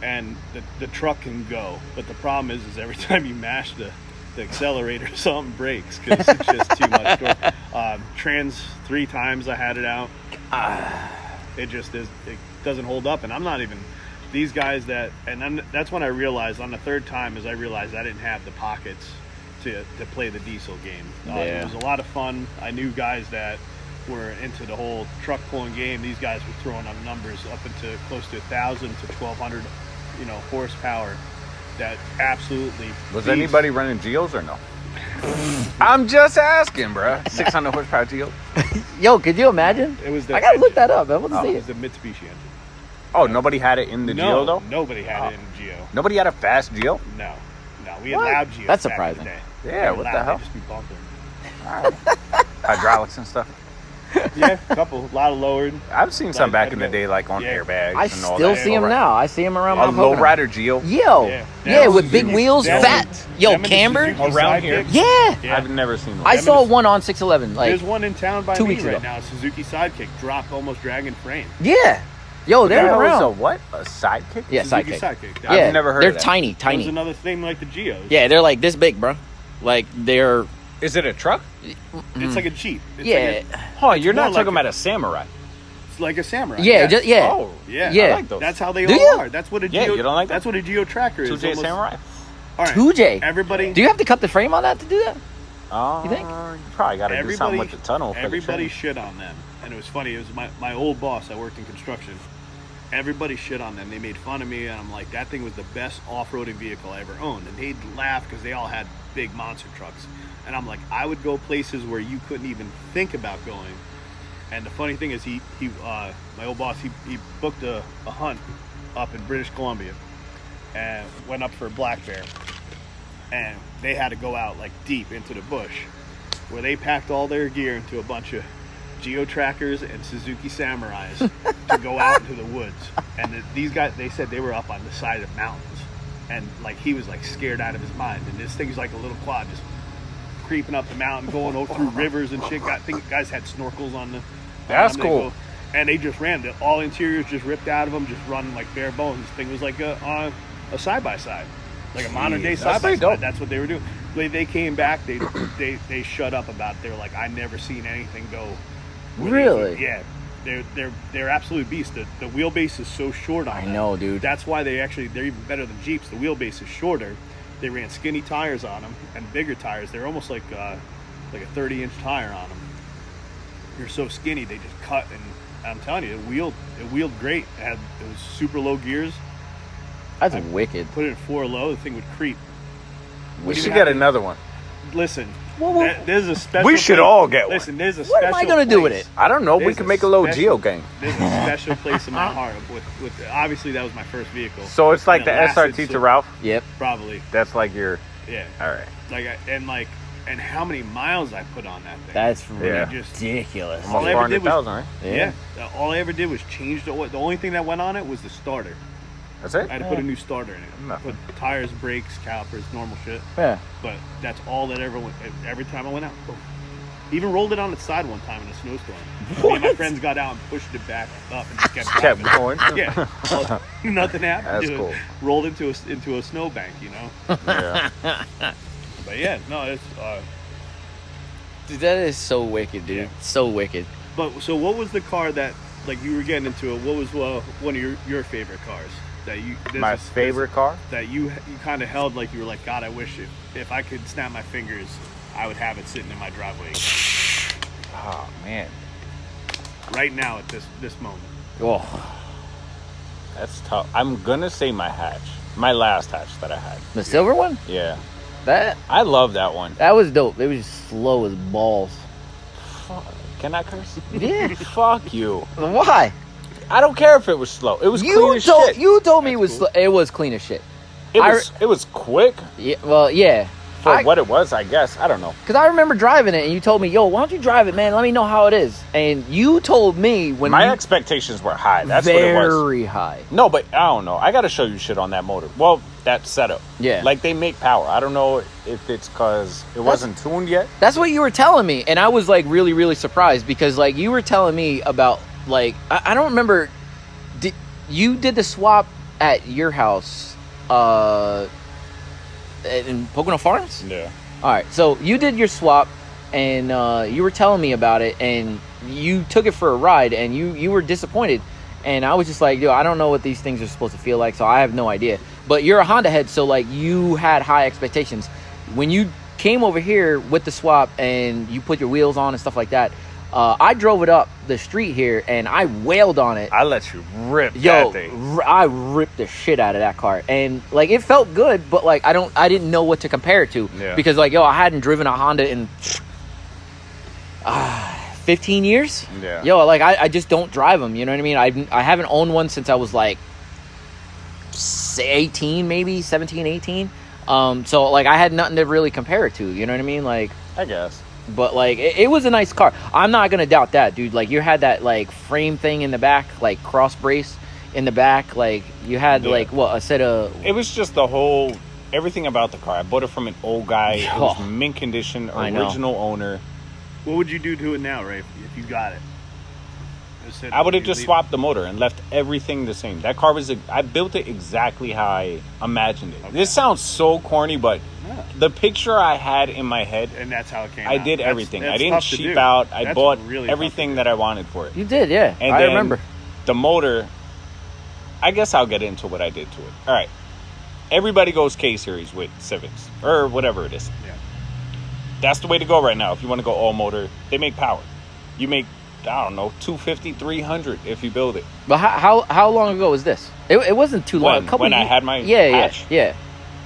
and the truck can go, but the problem is every time you mash the accelerator, something breaks because it's just too much torque. Trans 3 times I had it out. It just is. It doesn't hold up, and I'm not even. These guys that's when I realized on the 3rd time is I realized I didn't have the pockets to play the diesel game. It was a lot of fun. I knew guys that were into the whole truck pulling game. These guys were throwing up numbers up into close to 1,000 to 1,200, horsepower. That absolutely. Was beats- anybody running Geos or no? I'm just asking, bro. 600 horsepower Geo. Yo, could you imagine? It was the I gotta look engine. that up. I want to Oh. see It it. was the Mitsubishi engine. Oh, nobody had it in the Geo, though? Nobody had it in Geo. Nobody had a fast Geo? No, we had What? loud Geos. That's back in the surprising. day. Yeah, They were what the loud, hell? they'd just be bumping. Hydraulics and stuff. Yeah, a lot of lowered. I've seen some Like, back I'd in the go- day, like on yeah. airbags I and all still that. see him now. I see him around A my Pocono. lowrider Geo? Yo, Yeah. yeah, That with was big Suzuki- wheels, that fat. was- Yo, them and the cambered. Suzuki Around here? Sidekicks. Yeah. Yeah. I've never seen one. I Them saw and the- one on 611. Like, There's one in town by 2 me weeks right ago. now. Suzuki Sidekick dropped almost dragon frame. yeah. Yo, they're That was a around. what? A sidekick? Yeah, Suzuki sidekick. Sidekick. Yeah, I've never heard they're of that. tiny, That was tiny. another thing like the Geos. Yeah, they're like this big, bro. Like they're Is it a truck? It's like a Jeep. It's yeah, Oh, you're not more talking like about a Samurai. It's like a Samurai. yeah, just, yeah. Oh, Yeah. Yeah. I like those. That's how they Do all you? are. That's what a Yeah, Geo. you don't like That's what a Geo tracker is. 2J almost- Samurai? All right. 2J. Everybody. Do you have to cut the frame on that to do that? You think? You probably got to do something with the tunnel. for the Everybody train. shit on them, and it was funny. It was my old boss. I worked in construction. everybody shit on them. They made fun of me, and I'm like, that thing was the best off-roading vehicle I ever owned. And they'd laugh because they all had big monster trucks. And I'm like, I would go places where you couldn't even think about going. And the funny thing is, he my old boss, he booked a hunt up in British Columbia and went up for a black bear. And they had to go out like deep into the bush, where they packed all their gear into a bunch of Geo Trackers and Suzuki Samurais to go out into the woods. And these guys, they said they were up on the side of mountains, and like he was like scared out of his mind. And this thing's like a little quad, just creeping up the mountain, going over through rivers and shit. I think guys had snorkels on the. That's cool. And they just ran. All interiors just ripped out of them, just running like bare bones. This thing was like a side by side, like a modern day side by side. That's what they were doing. They came back. They shut up about it. They were like, I never seen anything go. Really? Yeah. They're absolute beasts. The wheelbase is so short on them. I know, dude. That's why they're even better than Jeeps. The wheelbase is shorter. They ran skinny tires on them and bigger tires. They're almost like a 30-inch tire on them. They're so skinny, they just cut, and I'm telling you, it wheeled great. It was super low gears. That's wicked. Put it in 4 low, the thing would creep. We should get another one. Listen, Well, there's a special. We should place. all get one. Listen, there's a What special. am I gonna do with place. it? I don't know. We There's could a make a little special- Geo gang. There's a special place in my heart with obviously that was my first vehicle. So it's like And the it lasted SRT to so- Ralph. Yep. Probably, That's like your. yeah. All right. And how many miles I put on that thing? That's Yeah. ridiculous. All Almost I ever did was- 400,000, right? Yeah. All I ever did was change the only thing that went on it was the starter. That's it. I had to put a new starter in it. Nothing. Put tires, brakes, calipers, normal shit. Yeah. But that's all that ever went. Every time I went out, boom. Even rolled it on its side one time in a snowstorm. Me and my friends got out and pushed it back up and just kept Kept driving. going. Yeah, well, nothing happened. That's dude. cool. Rolled into a snowbank, you know. Yeah. But yeah, no, it's. Dude, that is so wicked, dude. Yeah. So wicked. But so, what was the car that like you were getting into it? What was one of your favorite cars that you? My favorite car? that you kind of held like you were like, God, I wish if I could snap my fingers, I would have it sitting in my driveway Oh man, right now at this moment. Oh, that's tough. I'm gonna say my hatch, my last hatch that I had. the silver one? Yeah, That I love that one. was dope. It was just slow as balls. Fuck. Can I curse? Yeah. Fuck you. Why? I don't care if it was slow. It was clean as shit. You told me That's it was clean as shit. It was quick Yeah. Well, yeah. for what it was. I guess I don't know. Because I remember driving it, and you told me, "Yo, why don't you drive it, man? Let me know how it is." And you told me when My expectations were high. That's what it was. very high. No, but I don't know. I got to show you shit on that motor. Well, that setup. Yeah. Like they make power. I don't know if it's because it wasn't tuned yet. That's what you were telling me, and I was like really, really surprised because like you were telling me about like I don't remember. You did the swap at your house, in Pocono Farms? Yeah. All right, so you did your swap, and you were telling me about it, and you took it for a ride, and you were disappointed, and I was just like, yo, I don't know what these things are supposed to feel like, so I have no idea. But you're a Honda head, so like you had high expectations. When you came over here with the swap and you put your wheels on and stuff like that, I drove it up the street here, and I wailed on it. I let you rip Yo, that thing. I ripped the shit out of that car, and like it felt good, but like I didn't know what to compare it to because like yo, I hadn't driven a Honda in 15 years. Yeah. Yo, like I just don't drive them. You know what I mean? I haven't owned one since I was like 18, maybe 17, 18. So like I had nothing to really compare it to. You know what I mean? Like I guess. But like it was a nice car. I'm not gonna doubt that, dude. Like you had that like frame thing in the back, like cross brace in the back. Like you had like what a set of. It was just the whole everything about the car. I bought it from an old guy. It was Oh. mint condition, I know. original owner. What would you do to it now, Ray, if you got it? I would have just swapped the motor and left everything the same. That car was I built it exactly how I imagined it. Okay. This sounds so corny, but Yeah. the picture I had in my head, And that's how it came out. I did That's- everything. that's I didn't tough to cheap do. out. I That's bought really tough to everything do. that I wanted for it. You did, yeah. And I then remember. the motor, I guess I'll get into what I did to it. All right. Everybody goes K-Series with Civics or whatever it is. Yeah. That's the way to go right now. If you want to go all motor, they make power. You make I don't know, 250, 300 if you build it. But how long ago was this? It wasn't too long. When I had my yeah hatch? yeah.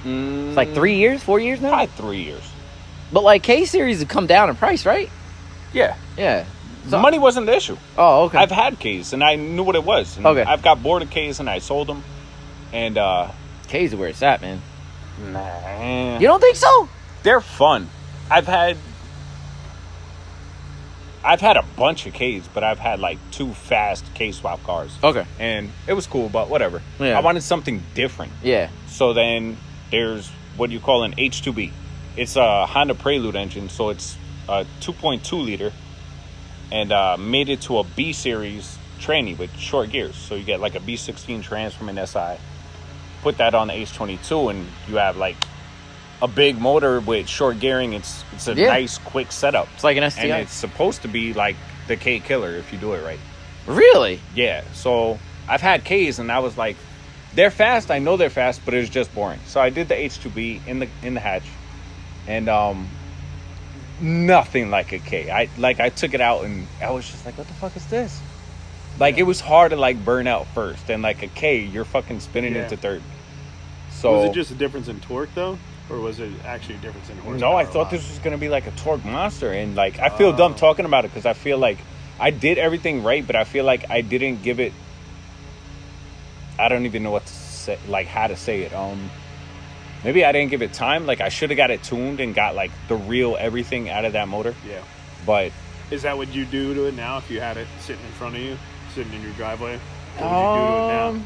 It's like 3 years, 4 years now. Probably 3 years. But like K series have come down in price, right? Yeah. Yeah. So, Money wasn't the issue. Oh, okay. I've had K's and I knew what it was. And Okay. I've got bored of K's and I sold them. And K's are where it's at, man. nah, You don't think so? they're fun. I've had a bunch of K's, but I've had like 2 fast K swap cars. Okay. And it was cool, but whatever. Yeah. I wanted something different. Yeah. So then there's what you call an H2B. It's a Honda Prelude engine, so it's a 2.2 liter, and made it to a B series tranny with short gears. So you get like a B16 trans from an SI. Put that on the H22, and you have like a big motor with short gearing. It's a nice quick setup. It's like an STI. And it's supposed to be like the K killer if you do it right. Really? Yeah. So I've had K's, and I was like, they're fast. I know they're fast, but it's just boring. So I did the H2B in the hatch, and nothing like a K. I took it out, and I was just like, what the fuck is this? Like, it was hard to like burn out first, and like a K, you're fucking spinning into third. So was it just a difference in torque though, or was it actually a difference in horsepower? no, I thought this was gonna be like a torque monster, and like I feel dumb talking about it because I feel like I did everything right, but I feel like I didn't give it. I don't even know what to say, like how to say it. Maybe I didn't give it time. Like I should have got it tuned and got like the real everything out of that motor. Yeah. But Is that what you do to it now? If you had it sitting in front of you, sitting in your driveway, what would you do to it now?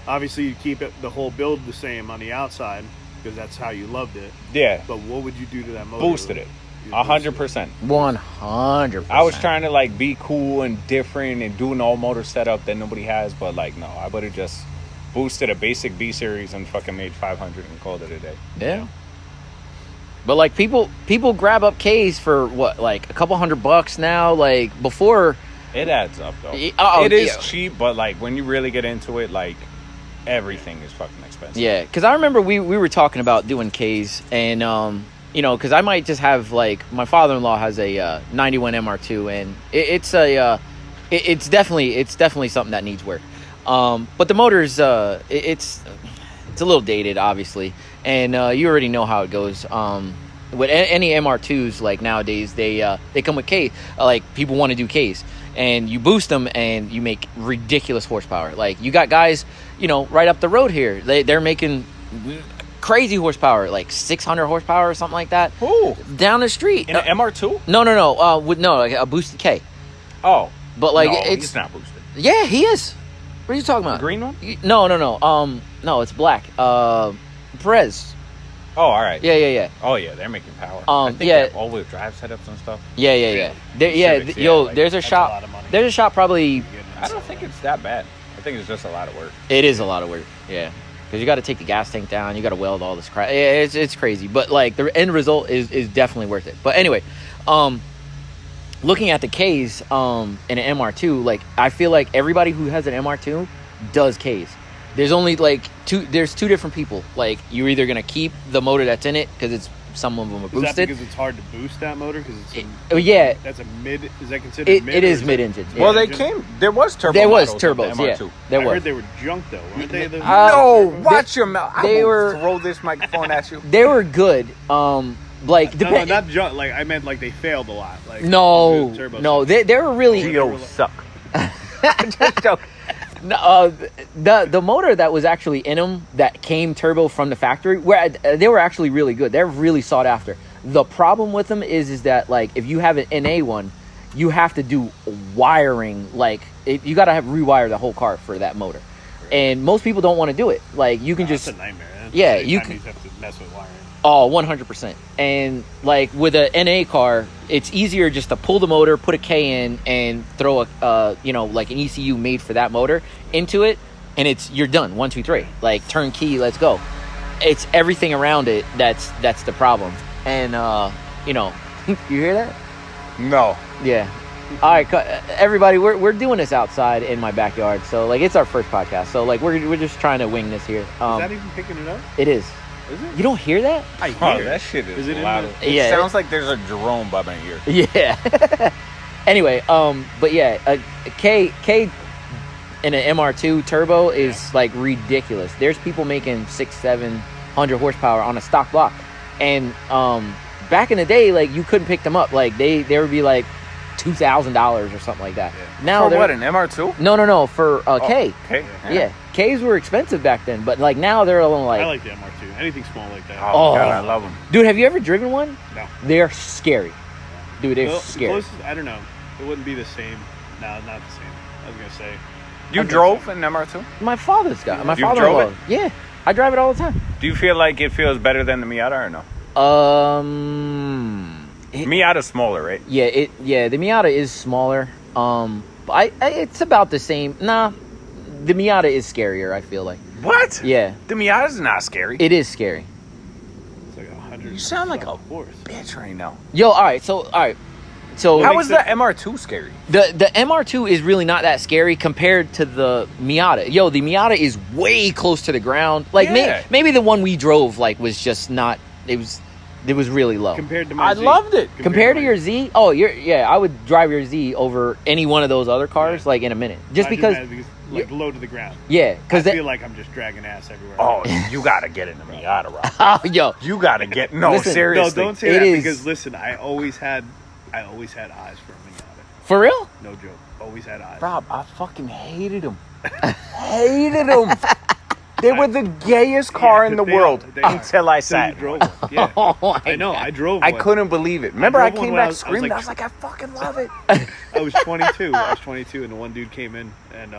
Obviously, you keep it the whole build the same on the outside because that's how you loved it. yeah, But what would you do to that motor? boosted it, You 100%. 100%. I was trying to like be cool and different and do an all motor setup that nobody has, but like no, I would have just boosted a basic B series and fucking made 500 and called it a day. Yeah. But like people grab up K's for what, like a couple $100 now. Like before, It adds up though. Oh, it is yeah. cheap, but like when you really get into it, like everything is fucking expensive. yeah. Because I remember we were talking about doing K's, and you know, because I might just have like my father-in-law has a 91 MR2, and it's definitely something that needs work. But the motor's it's a little dated, obviously, and you already know how it goes. With any MR2s, like nowadays, they come with K. Like people want to do Ks, and you boost them, and you make ridiculous horsepower. Like you got guys, you know, right up the road here. They're making crazy horsepower, like 600 horsepower or something like that. Who? Down the street. In an MR2? No. Like a boosted K. Oh. But like no, it's he's not boosted. Yeah, he is. What are you talking about? The green one? No. No, it's black. Perez. Oh, all right. Yeah. Oh, yeah, they're making power. I think yeah. they have all-wheel drive setups and stuff. Yeah. Civics, Yo, like, there's a that's a shop. lot of money. There's a shop probably. I don't think it's that bad. I think it's just a lot of work. It is a lot of work. Yeah, because you got to take the gas tank down. You got to weld all this crap. Yeah, it's crazy. But like the end result is definitely worth it. But anyway, looking at the Ks in an MR2, like I feel like everybody who has an MR2 does Ks. There's only like two different people. Like you're either gonna keep the motor that's in it because it's some of them are Is that boosted. because it's hard to boost that motor? Because it's Yeah, that's a mid. Is that considered mid? it or is that- mid-engine. Well, Yeah. they came. There was turbo. There was models of the turbos. Yeah, MR2. there I was. heard they were junk though, weren't they? The- No, watch your mouth. They I will were- throw this microphone at you. They were good. Like no, depend. not junk. Like I meant like they failed a lot. Like No, turbo no, systems. they were really. Geo suck. Just joking. No, the motor that was actually in them that came turbo from the factory, where they were actually really good. They're really sought after. The problem with them is that like if you have an NA one, you have to do wiring. Like you got to rewire the whole car for that motor, and most people don't want to do it. Like you can just It's a nightmare. Man. Yeah, Anytime you can- have to mess with wiring. Oh, 100%. And like with a NA car, it's easier just to pull the motor, put a K in, and throw a like an ECU made for that motor into it, and you're done. 1, 2, 3, like turnkey. Let's go. It's everything around it that's the problem. And you hear that? No. Yeah. All right, everybody, we're doing this outside in my backyard, so like it's our first podcast, so like we're just trying to wing this here. Is that even picking it up? It is. Is it? You don't hear that? I Oh, hear that it. shit is Is it in loud. the- It Yeah. sounds like there's a drone by my ear. Yeah. Anyway, but yeah, a K in an MR2 turbo is like ridiculous. There's people making 600-700 horsepower on a stock block, and back in the day, like you couldn't pick them up. Like they would be like $2,000 or something like that. Yeah. Now For what, an MR2? No, for K. Okay. Yeah, Ks were expensive back then, but like now they're only like. I like the MR2. Anything small like that. Oh, Oh. God, I love them. Dude, have you ever driven one? No. They're scary. Dude, they're The scary. closest, I don't know. It wouldn't be the same. No, not the same. I was gonna say. You drove an MR2? My father's got. My You father-in-law. drove it? Yeah, I drive it all the time. Do you feel like it feels better than the Miata or no? Miata's smaller, right? The Miata is smaller. It's about the same. Nah, the Miata is scarier. I feel like. What? Yeah, The Miata's not scary. it is scary. It's like 100. You sound like a horse. bitch right now. Yo, all right. So How makes is the MR2 scary? the MR2 is really not that scary compared to the Miata. Yo, the Miata is way close to the ground. Like Yeah. maybe the one we drove like was just not. It was really low. Compared to my I Z. loved it. Compared to my- your Z, I would drive your Z over any one of those other cars like in a minute, just I because. mad like low to the ground. Yeah, I because feel like I'm just dragging ass everywhere. Oh, you gotta get in the Miata, Rob. oh, yo, You gotta get no Listen, no, seriously. don't say It that is- because listen, I always had eyes for a Miata. for real? No joke. Always had eyes. Rob, I fucking hated them. hated them. They were the gayest car in the they world are, they are. until I Till you sat. drove one. Yeah. Oh my I know. I drove I one. couldn't believe it. Remember, I drove one came when I back was screaming. like- I was like, I fucking love it. I was 22. I was 22, and the one dude came in, and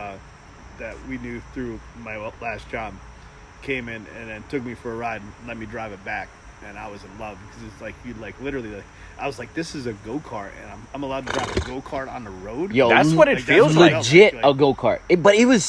that we knew through my last job, came in and then took me for a ride and let me drive it back, and I was in love because it's like you like literally like I was like, this is a go-kart, and I'm allowed to drive a go-kart on the road. Yo, That's what it Like, feels that's what like. it felt legit like. a go-kart. But it was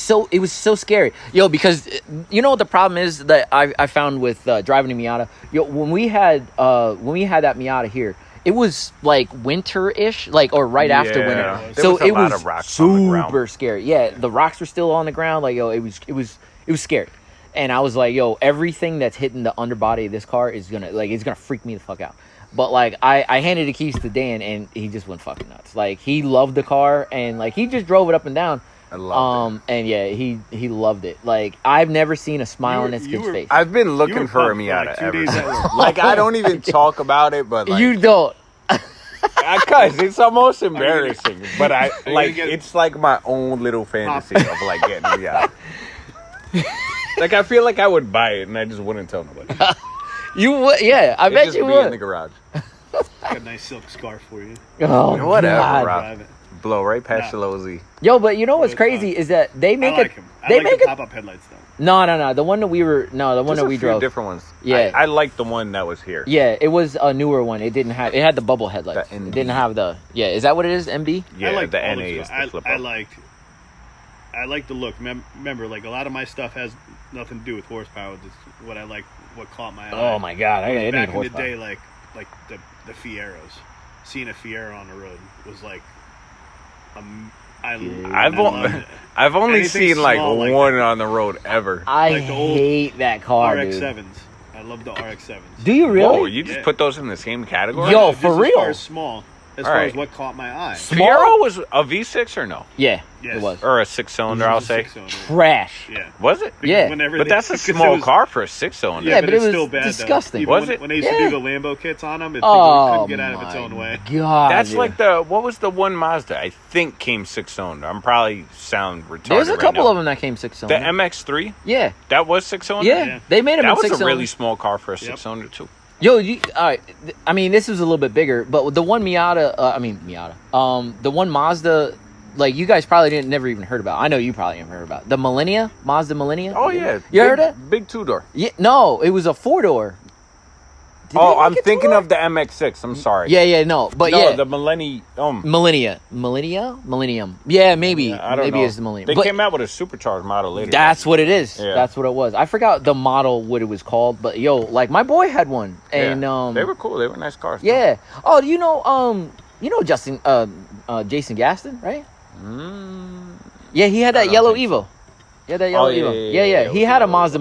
so scary. Yo, because you know what the problem is that I found with driving a Miata? Yo, when we had that Miata here, it was like winter-ish, like or right after Yeah. winter. There So was a it lot was of rocks on the ground. super scary. Yeah, the rocks were still on the ground. Like yo, it was scary. And I was like, yo, everything that's hitting the underbody of this car is it's gonna freak me the fuck out. But like I handed the keys to Dan and he just went fucking nuts. Like he loved the car and like he just drove it up and down. I loved it. And yeah, he loved it. Like I've never seen a smile on this You kid's were- face. I've been You looking were for a pumped for, Miata like, 2 ever days since. at work. Like, I don't even talk about it, but like, You don't. because it's almost embarrassing. But you gonna get- it's like my own little fantasy of like getting a Miata. Like, I feel like I would buy it and I just wouldn't tell nobody. You would, yeah. I It'd bet just you be in the would. garage. Got a nice silk scarf for you. Oh, Whatever, God. Rob. Drive it. Blow right past No. the Lozy. Yo, but you know what's It's, crazy is that they make I like it. him. They I like make the it. pop-up headlights though. No. The one that we were. No, the one Just that a we few drove. different ones. Yeah. I like the one that was here. Yeah, it was a newer one. It didn't have. It had the bubble headlights. The It ND. didn't have the. Yeah, is that what it is? MD. Yeah, I like the all NA is stuff. the flip I up. like the look. Remember, like a lot of my stuff has nothing to do with horsepower. It's what I like, what caught my eye. Oh my God! I need Back in the horsepower. day, like the Fieros, seeing a Fiero on the road was like, I've only Anything seen like small like one that. on the road ever. I like the old hate that car, dude. RX-7s. I love the RX-7s. Do you really? Whoa, you just Yeah. put those in the same category? Yo, Just for as real? far as small, as All far right. as what caught my eye. Fiero was a V6 or no? Yeah, Yes. it was Or a 6-cylinder, I'll say. Six-cylinder. trash. Yeah. Was it? Yeah. Whenever But they- that's a 'cause it small was- car for a 6-cylinder. Yeah, but it it's was still bad, though. disgusting. Even Was when, it? when they used Yeah. to do the Lambo kits on them, it Oh couldn't get out of its my own way. God, That's dude. like what was the one Mazda I think came 6-cylinder? I'm probably sound retarded. There's a right couple now. of them that came 6 The cylinder. MX-3, Yeah, that was 6-cylinder? yeah, Yeah. they made them That in was 6 a really cylinder. small car for a Yep. 6-cylinder too. Yo, all right. I mean, this was a little bit bigger, but the one Miata. The one Mazda. Like you guys probably never even heard about. I know you probably never heard about the Millennia, Mazda Millennia. Oh yeah, You heard it? Big 2-door. Yeah, no, it was a 4-door. Did Oh, they I'm make it thinking 2-door? of the MX-6. I'm sorry. Yeah, no, but no, yeah, the Millennium. Millennium. Yeah, maybe, I don't maybe know. it's the Millennium. They But came out with a supercharged model later. that's what it is. Yeah. That's what it was. I forgot the model, what it was called, but yo, like my boy had one, and Yeah. They were cool. They were nice cars. too. yeah. Oh, you know Jason Gaston, right? Mm. Yeah, he had I that don't yellow think Evo. Yeah, that yellow Oh, yeah, Evo. yeah, Yeah. yeah, He with had the a yellow Mazda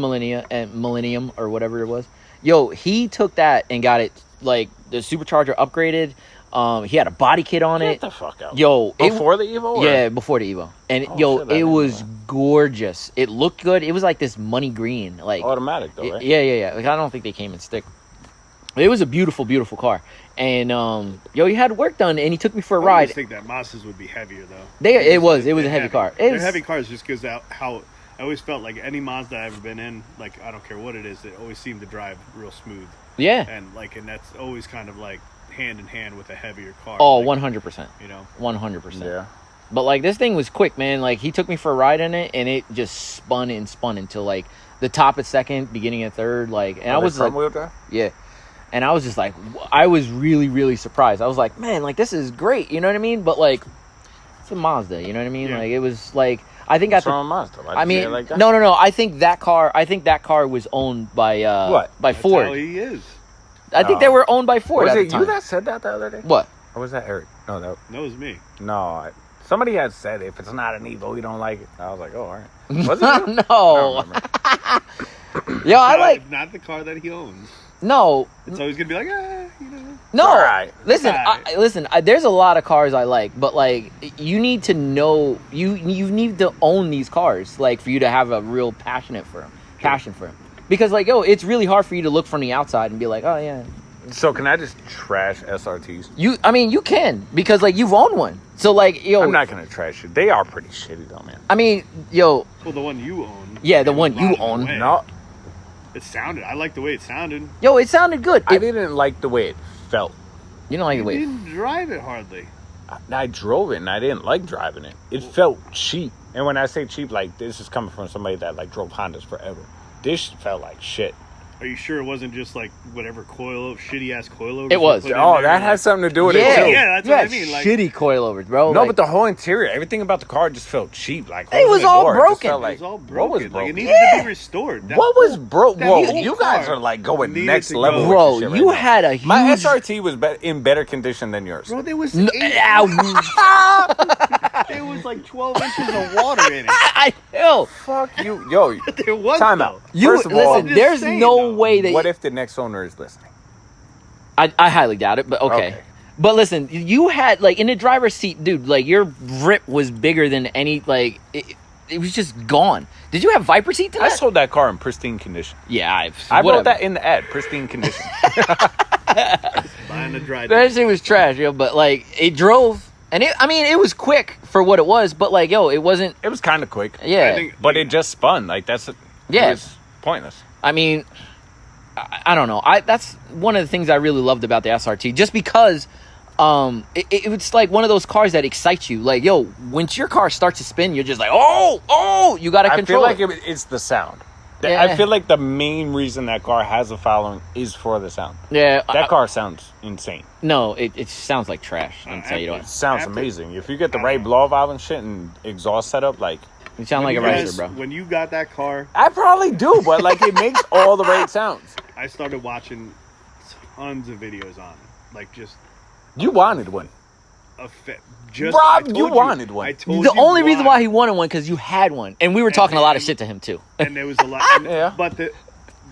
Millennium or whatever it was. Yo, he took that and got it like the supercharger upgraded. He had a body kit on Get it. the fuck out. Yo, Before the Evo? Or? yeah, before the Evo. And Oh, yo, shit, I it didn't was know gorgeous. It looked good. It was like this money green, like Automatic though, right? yeah. Like I don't think they came in stick. It was a beautiful, beautiful car. And yo, he had work done, and he took me for a I ride. always think that Mazdas would be heavier though. It was a They're heavy car. It They're was heavy cars just because how I always felt like any Mazda I've ever been in, like I don't care what it is, it always seemed to drive real smooth. Yeah. And that's always kind of like hand in hand with a heavier car. Oh, like, 100%. You know, 100%. Yeah. But like this thing was quick, man. Like he took me for a ride in it, and it just spun and spun until like the top at second, beginning at third. Like, and I was like, front wheel drive? yeah. And I was just like, I was really, really surprised. I was like, man, like this is great. You know what I mean? But like, it's a Mazda. You know what I mean? Yeah. Like it was like, I think What's at the, wrong with Mazda? Why'd I you say mean, it like that? no. I think that car was owned by What? by that's Ford. how he is. I think Oh. they were owned by Ford. Was at it the time. you that said that the other day? What? Or was that Eric? No, That was me. somebody had said if it's not an Evo, you don't like it. I was like, oh, all right. Was it you? No. I Yo, I Not- like not the car that he owns. no. It's always gonna be like, you know. No, All right. listen, All right. listen. There's a lot of cars I like, but like you need to know you need to own these cars, like for you to have a real passion for them. Because like yo, it's really hard for you to look from the outside and be like, oh yeah. So can I just trash SRTs? I mean, you can because like you've owned one. So like yo, I'm not gonna trash it. They are pretty shitty though, man. I mean, yo, Well, the one you own. Yeah, the it one was you rotted own. away. No, It sounded. I like the way it sounded. yo, it sounded good. I didn't like the way it felt. You don't like the You way. didn't drive it hardly. I drove it and I didn't like driving it. It felt cheap. And when I say cheap, like this is coming from somebody that like drove Hondas forever. This felt like shit. Are you sure it wasn't just like whatever shitty ass coilovers? It was. you put in Oh, there? that has something to do with Yeah, it too. Yeah, that's you what I had mean, like- shitty coilovers, bro. No, like, but the whole interior, everything about the car just felt cheap. Like It was holding the all door, it just broken. felt It like, was all what broken. was Like, broken? it needed Yeah. to be restored. That What was whole- broke? that Whoa, whole you guys car are like going needed next to level. go. with bro, this shit right you now. had a huge. My SRT was in better condition than yours. Bro, there was No, 8 ow. there was like 12 inches of water in it. I know. Fuck you, yo. There was Time though. out. You First of all, listen. just There's saying, no though. way that what if the next owner is listening? I highly doubt it, but okay. Okay. But listen, you had like in the driver's seat, dude. Like your rip was bigger than any. Like it was just gone. Did you have Viper seats in I that? sold that car in pristine condition. Yeah, I whatever. wrote that in the ad, pristine condition. Buying the dry That shit was trash, yo. But like it drove, and it was quick for what it was. But like, yo, it wasn't. It was kind of quick. Yeah, I think, But it just spun. Like Yeah. it was pointless. I mean, I don't know. That's one of the things I really loved about the SRT, just because it's like one of those cars that excites you. Like, yo, once your car starts to spin, you're just like, oh, you got to I control feel like it. it's the sound. Yeah. I feel like the main reason that car has a following is for the sound. Yeah, That car sounds insane. no, it sounds like trash. I'll tell you It what. sounds After- amazing. If you get the right blow valve and shit and exhaust setup, like You sound like a when you racer, guys- bro. When you got that car, I probably do, but like it makes all the right sounds. I started watching tons of videos on it. Like just You wanted one. a fit. Just Rob, I told you wanted one. I told The you only reason why he wanted one because you had one, and we were talking a lot of and- shit to him too. and there was a lot. And, Yeah. But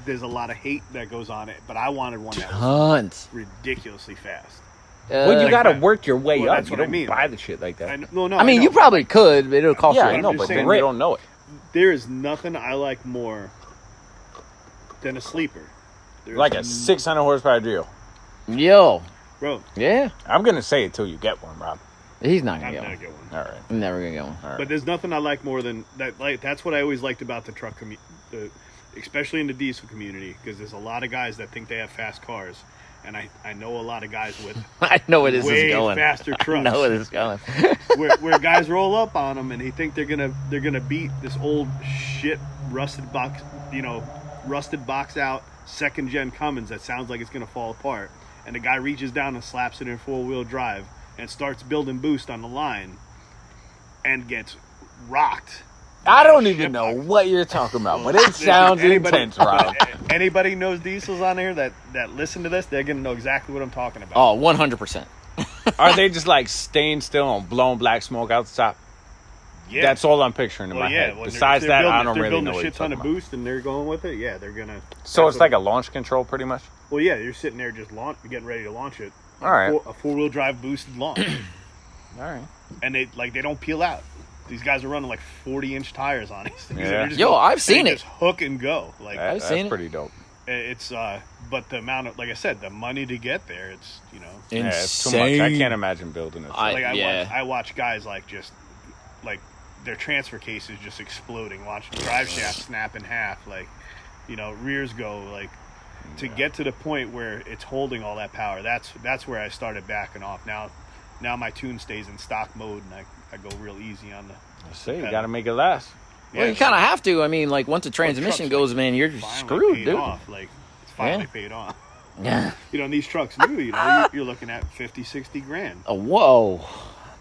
there's a lot of hate that goes on it. But I wanted one that was Tons. ridiculously fast. Well, you Like gotta that. work your way Well, up. that's You what I don't mean. buy the shit like that. I mean, you know. probably could, but it'll cost Yeah, you. I know, I'm but just then saying, you don't know it. There is nothing I like more than a sleeper. There's Like a 600 horsepower deal. Yo, bro. yeah, I'm gonna say it till you get one, Rob. he's not I'm gonna get not one. get one. All right. I'm never gonna get one. All right. But there's nothing I like more than that. Like that's what I always liked about the truck community, especially in the diesel community, because there's a lot of guys that think they have fast cars, and I know a lot of guys with I know where this way is going. faster I trucks. know where this is going. where guys roll up on them and they think they're gonna beat this old shit rusted box out second gen Cummins that sounds like it's gonna fall apart, and the guy reaches down and slaps it in 4-wheel drive and starts building boost on the line and gets rocked. I don't even know what you're talking about, but it sounds Anybody- intense, Rob. Anybody knows diesels on here that listen to this, they're gonna know exactly what I'm talking about. Oh, 100%. Are they just like staying still and blowing black smoke out the top? yeah. That's all I'm picturing in Well, my yeah, head. when Besides they're that, building, I if don't they're really building know a what you're shit ton talking of about. boost and they're going with it. Yeah, they're gonna. So that's it's like a launch control, pretty much. Well, yeah, you're sitting there just getting ready to launch it, All right. A 4-wheel drive boosted launch. All right. And they don't peel out. These guys are running like 40-inch tires on these things. Yeah. They're just Yo, I've seen they it. Just hook and go. Like I've That's seen it. pretty dope. it's but the amount of, like I said, the money to get there, it's, you know, Yeah, it's too much. I can't imagine building it. I- like yeah. I watch guys like just like their transfer cases just exploding, watch drive shaft snap in half, like, you know, rears go, like, to get to the point where it's holding all that power. That's where I started backing off. Now my tune stays in stock mode, and I go real easy on the See, you got to make it last. Well, you kind of have to. I mean, like once the transmission goes, man, you're finally screwed, paid dude. off. Like, it's finally paid off. Yeah. You know, and these trucks new, you know, you're looking at 50, 60 grand. Oh, whoa.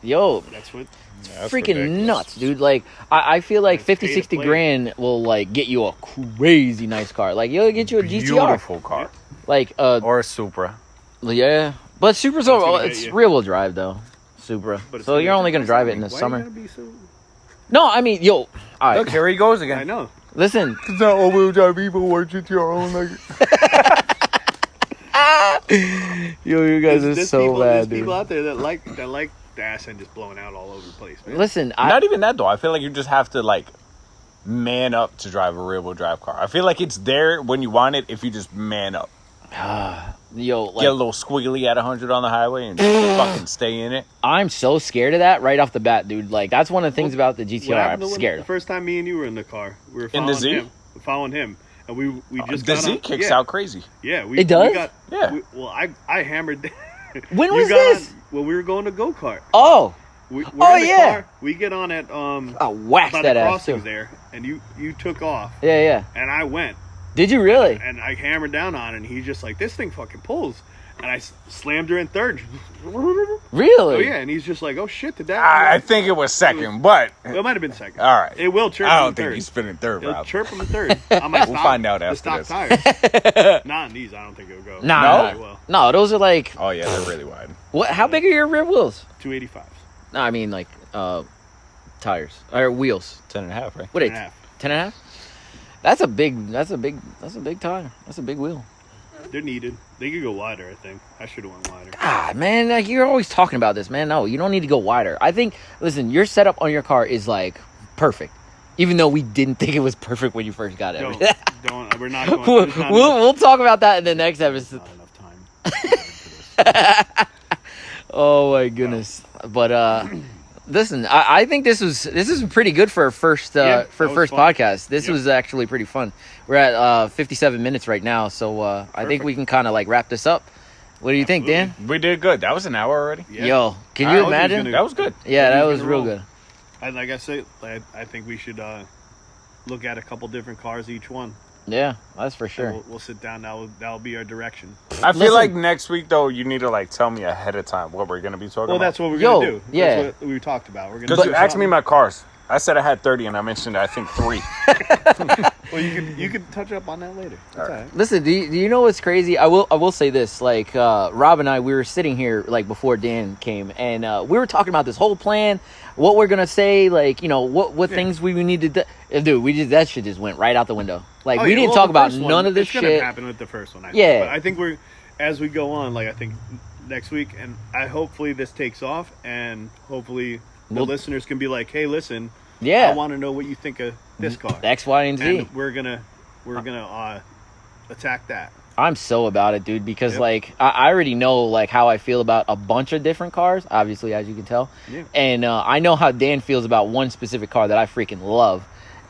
Yo, That's what. Yeah, that's freaking ridiculous. nuts, dude. Like, I feel like It's 50, pay to 60 play. grand will, like, get you a crazy nice car. Like, you'll get you a GTR. Beautiful car. Like, Or a Supra. yeah. But Supra's, That's gonna get it's you. rear-wheel drive, though. Supra. But it's So you're only going to drive it in the why summer. You gotta be so, No, I mean, yo. All right. Look, here he goes I again. know. Listen. It's not all-wheel drive evil or GTR. Yo, you guys are There's so people, bad, there's dude. people out there that like the ass end just blowing out all over the place, man. Listen, Not even that, though. I feel like you just have to, like, man up to drive a rear-wheel drive car. I feel like it's there when you want it if you just man up. yo, like, Get a little squiggly at 100 on the highway and just fucking stay in it. I'm so scared of that right off the bat, dude. Like, that's one of the things about the GTR What happened I'm to when scared the of. first time me and you were in the car? We were In following the Z? him. Following him. And we just The got Z on, kicks yeah, out crazy. Yeah, It does? We got, Yeah. well, I hammered. When You was got this? on when we were going to go kart. Oh, We're Oh, in the yeah. car. We get on at I waxed by that the ass crossings too. there, and you took off, Yeah, yeah. and I went, Did you really? and I hammered down on it, and he's just like, this thing fucking pulls, and I slammed her in third. Really? Oh yeah, and he's just like, oh shit, did that? I think it was second, but It might have been second. all right. It will chirp I him don't in think third. he's spinning third, It'll Rob. chirp him in third. On my We'll find out the after stock this. tires. Not in these, I don't think it'll go. Nah, No? Well, no, those are like Oh, yeah, they're really wide. what? How big are your rear wheels? 285. No, I mean like tires or wheels. 10 and a half, right? What? 10.5. 10.5? That's a big tire. That's a big wheel. They're needed. They could go wider, I think. I should have went wider. Ah, man, like you're always talking about this, man. No, you don't need to go wider. I think, listen, your setup on your car is like perfect, even though we didn't think it was perfect when you first got it. Don't. We're not going. we'll, There's not we'll talk about that in the next episode. not enough time. Oh my goodness! But listen, I think this is pretty good for a first Yeah, that was first fun. podcast. This Yep. was actually pretty fun. We're at 57 minutes right now, so I think Perfect. we can kind of like wrap this up. What do you think, Dan? We did good. That was an hour already. Yeah. Yo, can I you told you he was imagine? gonna- That was good. Yeah, that He's was gonna real roll. good. Like I said, I think we should look at a couple different cars each one. Yeah, that's for And sure. We'll sit down. That'll be our direction. I feel Listen. like next week, though, you need to, like, tell me ahead of time what we're going to be talking Well, about. that's what we're Yo, gonna do. yeah. That's what we talked about. We're gonna Because do you asked me something. my cars. I said I had 30, and I mentioned, I think, 3. Well, you can touch up on that later. That's all right. Listen, do you know what's crazy? I will say this. Like Rob and I, we were sitting here like before Dan came, and we were talking about this whole plan, what we're gonna say, like what Yeah. things we need to do. Dude, that shit just went right out the window. Like Oh, we yeah, didn't well, talk the about first none one, of this it's gonna shit. happen with the first one. Yeah. But I think as we go on, like I think next week, and hopefully this takes off, and hopefully the Well- listeners can be like, hey, listen, Yeah, I want to know what you think of this car, X, Y, and Z. and we're gonna attack that. I'm so about it, dude, because Yep. like I already know like how I feel about a bunch of different cars, obviously, as you can tell. Yeah. And I know how Dan feels about one specific car that I freaking love.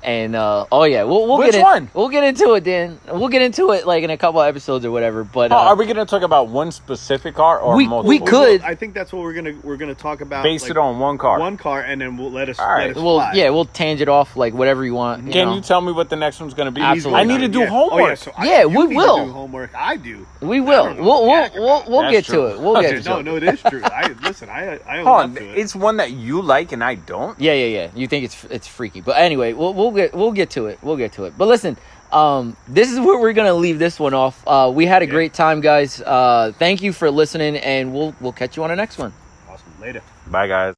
And oh yeah, we'll Which get one? We'll get into it, Dan. We'll get into it like in a couple episodes or whatever. But Oh, are we going to talk about one specific car or We- multiple? we could- I think that's what we're gonna talk about. Base like, it on one car. one car, and then we'll let us. All right. Let us we'll fly. we'll tangent off like whatever you want. Can know. you tell me what the next one's going to be? Absolutely. I need to do Yeah. homework. Oh, yeah, so Yeah, you we need to will. do homework. I do. We will. I don't know We'll jack we'll about we'll That's get true. to it. We'll get Okay, to it. No, it is true. Listen. I Hold own on. up to it. It's one that you like and I don't? Yeah. You think it's freaky, but anyway, we'll get to it. We'll get to it. But listen, this is where we're gonna leave this one off. We had a great time, guys. Thank you for listening, and we'll catch you on the next one. Awesome. Later. Bye, guys.